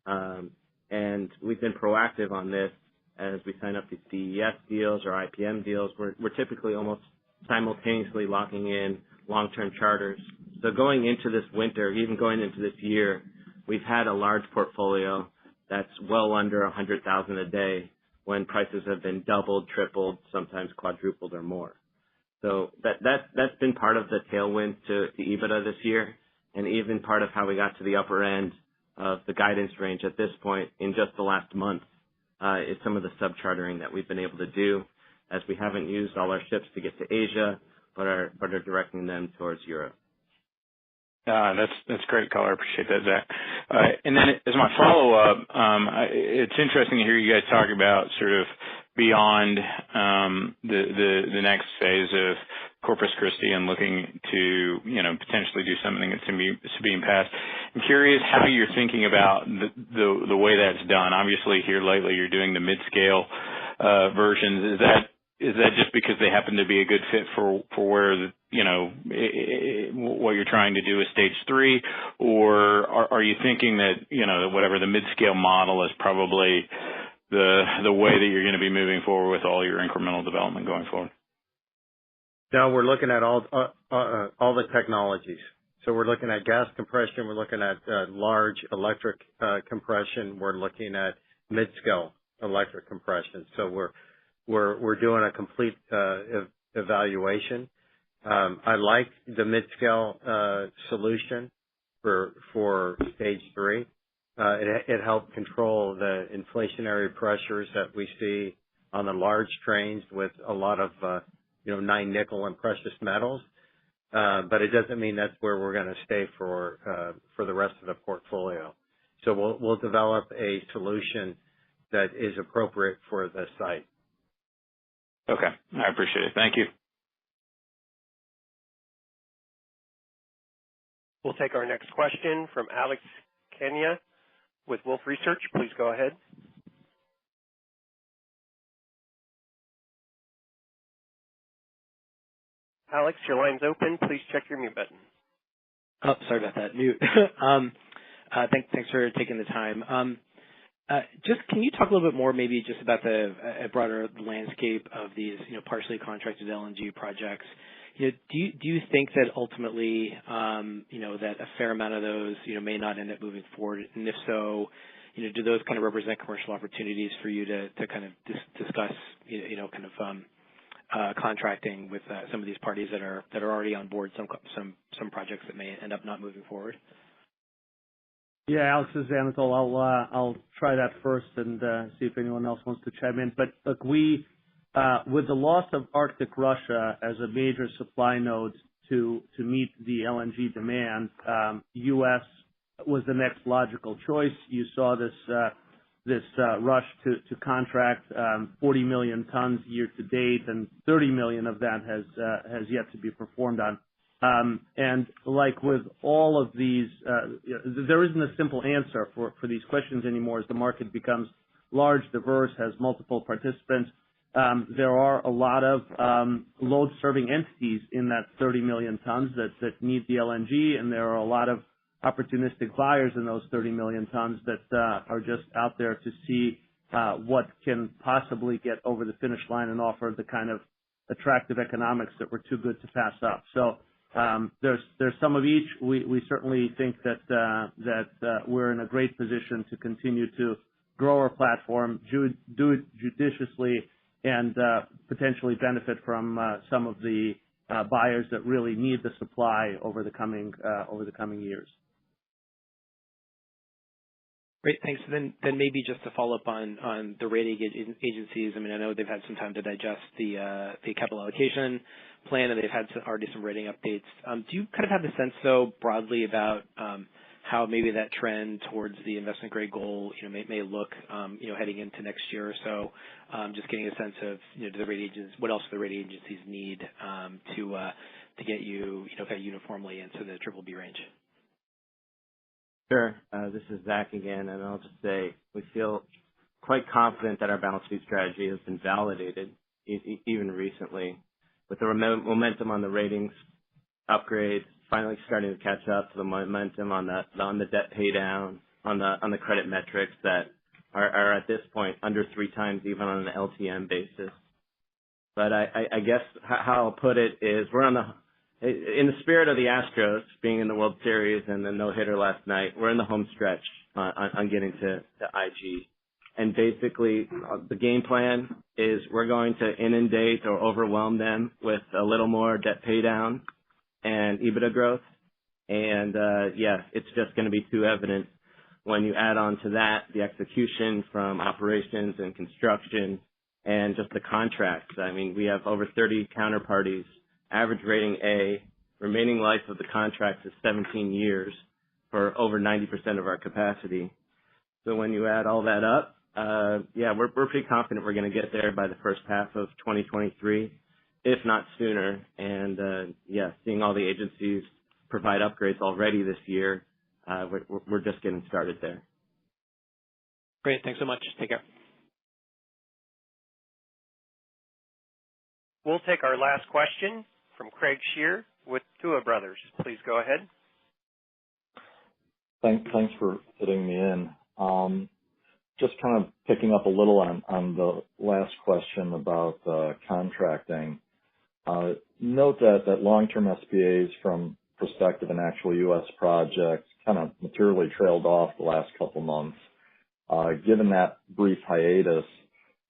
Speaker 5: and we've been proactive on this as we sign up these DES deals or IPM deals. We're typically almost simultaneously locking in long-term charters. So going into this winter, even going into this year, we've had a large portfolio that's well under 100,000 a day when prices have been doubled, tripled, sometimes quadrupled or more. So that's been part of the tailwind to the EBITDA this year, and even part of how we got to the upper end of the guidance range at this point in just the last month is some of the sub-chartering that we've been able to do, as we haven't used all our ships to get to Asia, but are directing them towards Europe.
Speaker 13: That's great color. I appreciate that, Zach. And then as my follow-up, it's interesting to hear you guys talk about sort of beyond the next phase of Corpus Christi and looking to potentially do something at Sabine Pass. I'm curious how you're thinking about the way that's done. Obviously, here lately you're doing the mid-scale versions. Is that just because they happen to be a good fit for where what you're trying to do is stage 3, or are you thinking that whatever the mid-scale model is probably the way that you're going to be moving forward with all your incremental development going forward?
Speaker 3: No, we're looking at all the technologies. So we're looking at gas compression. We're looking at large electric compression. We're looking at mid-scale electric compression. So we're doing a complete evaluation. I like the mid-scale solution for stage 3. It helped control the inflationary pressures that we see on the large trains with a lot of 9 nickel and precious metals. But it doesn't mean that's where we're going to stay for the rest of the portfolio. So we'll develop a solution that is appropriate for the site.
Speaker 13: Okay. I appreciate it. Thank you.
Speaker 1: We'll take our next question from Alex Kania with Wolfe Research. Please go ahead. Alex, your line's open. Please check your mute button.
Speaker 14: Oh, sorry about that. Mute. Thanks for taking the time. Just can you talk a little bit more maybe just about a broader landscape of these, partially contracted LNG projects? do you think that ultimately, that a fair amount of those, may not end up moving forward? And if so, do those kind of represent commercial opportunities for you to kind of discuss, contracting with some of these parties that are already on board some projects that may end up not moving forward?
Speaker 4: Yeah, Alex, this is Anatol. I'll try that first and see if anyone else wants to chime in. But look, we with the loss of Arctic Russia as a major supply node to meet the LNG demand, U.S. was the next logical choice. You saw this rush to contract 40 million tons year to date, and 30 million of that has yet to be performed on. And like with all of these, there isn't a simple answer for these questions anymore as the market becomes large, diverse, has multiple participants. There are a lot of load-serving entities in that 30 million tons that need the LNG, and there are a lot of opportunistic buyers in those 30 million tons that are just out there to see what can possibly get over the finish line and offer the kind of attractive economics that were too good to pass up. So there's some of each. We certainly think that we're in a great position to continue to grow our platform, do it judiciously, and potentially benefit from some of the buyers that really need the supply over the coming years.
Speaker 14: Great, thanks. Then maybe just to follow up on the rating agencies. I mean, I know they've had some time to digest the capital allocation plan, and they've had already some rating updates. Do you kind of have the sense, though, broadly about how maybe that trend towards the investment grade goal, may look, heading into next year or so? Just getting a sense of, do the rating agencies, what else do the rating agencies need to get you, kind of uniformly into the BBB range?
Speaker 5: Sure. This is Zach again, and I'll just say we feel quite confident that our balance sheet strategy has been validated even recently, with the momentum on the ratings upgrades finally starting to catch up to the momentum on the debt pay down, on the credit metrics that are at this point under 3 times even on an LTM basis. But I guess how I'll put it is we're in the spirit of the Astros being in the World Series and the no-hitter last night, we're in the home stretch on getting to IG. And basically, the game plan is we're going to inundate or overwhelm them with a little more debt pay down and EBITDA growth. And, it's just going to be too evident when you add on to that the execution from operations and construction and just the contracts. I mean, we have over 30 counterparties, average rating A, remaining life of the contracts is 17 years for over 90% of our capacity. So when you add all that up, we're pretty confident we're going to get there by the first half of 2023, if not sooner. And, seeing all the agencies provide upgrades already this year, we're just getting started there.
Speaker 14: Great. Thanks so much. Take care.
Speaker 1: We'll take our last question from Craig Shere with Tuohy Brothers. Please go ahead.
Speaker 2: Thanks for fitting me in. Just kind of picking up a little on the last question about contracting. Note that long-term SPAs from prospective and actual U.S. projects kind of materially trailed off the last couple months. Given that brief hiatus,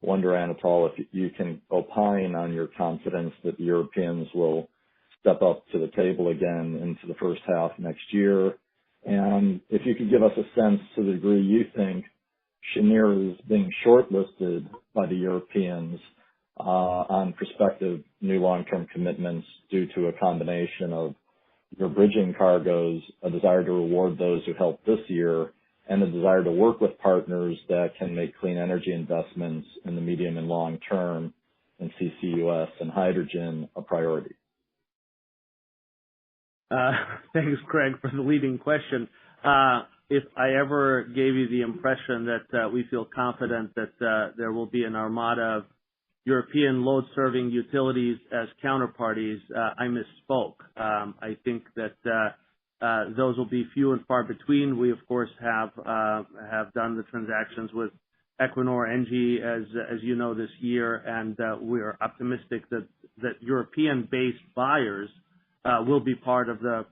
Speaker 2: wonder, Anatol, if you can opine on your confidence that the Europeans will step up to the table again into the first half next year. And if you could give us a sense to the degree you think Cheniere is being shortlisted by the Europeans on prospective new long-term commitments due to a combination of your bridging cargoes, a desire to reward those who helped this year, and a desire to work with partners that can make clean energy investments in the medium and long term and CCUS and hydrogen a priority.
Speaker 4: Thanks, Craig, for the leading question. If I ever gave you the impression that we feel confident that there will be an armada of European load-serving utilities as counterparties, I misspoke. I think that those will be few and far between. We, of course, have done the transactions with Equinor, NG, as you know, this year, and we are optimistic that that European-based buyers will be part of the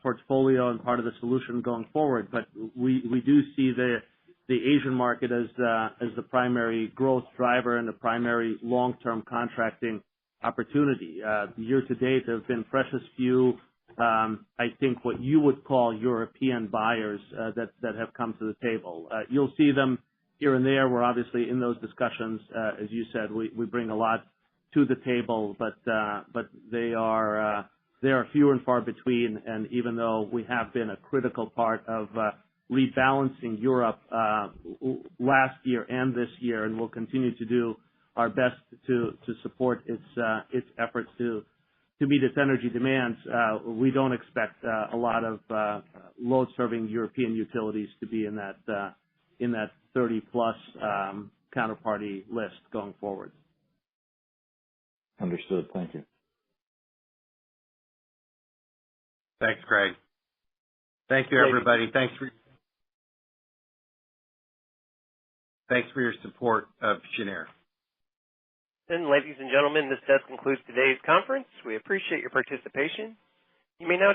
Speaker 4: portfolio and part of the solution going forward. But we do see the Asian market as the primary growth driver and the primary long-term contracting opportunity. Year to date, there have been precious few, I think, what you would call European buyers that have come to the table. You'll see them here and there. We're obviously in those discussions. As you said, we bring a lot to the table, but they are few and far between. And even though we have been a critical part of rebalancing Europe last year and this year, and will continue to do our best to support its efforts to meet its energy demands, we don't expect a lot of load-serving European utilities to be in that 30-plus counterparty list going forward.
Speaker 11: Understood. Thank you.
Speaker 3: Thanks, Greg. Thank you, everybody. Thanks for your support of Cheniere.
Speaker 1: And ladies and gentlemen, this does conclude today's conference. We appreciate your participation. You may now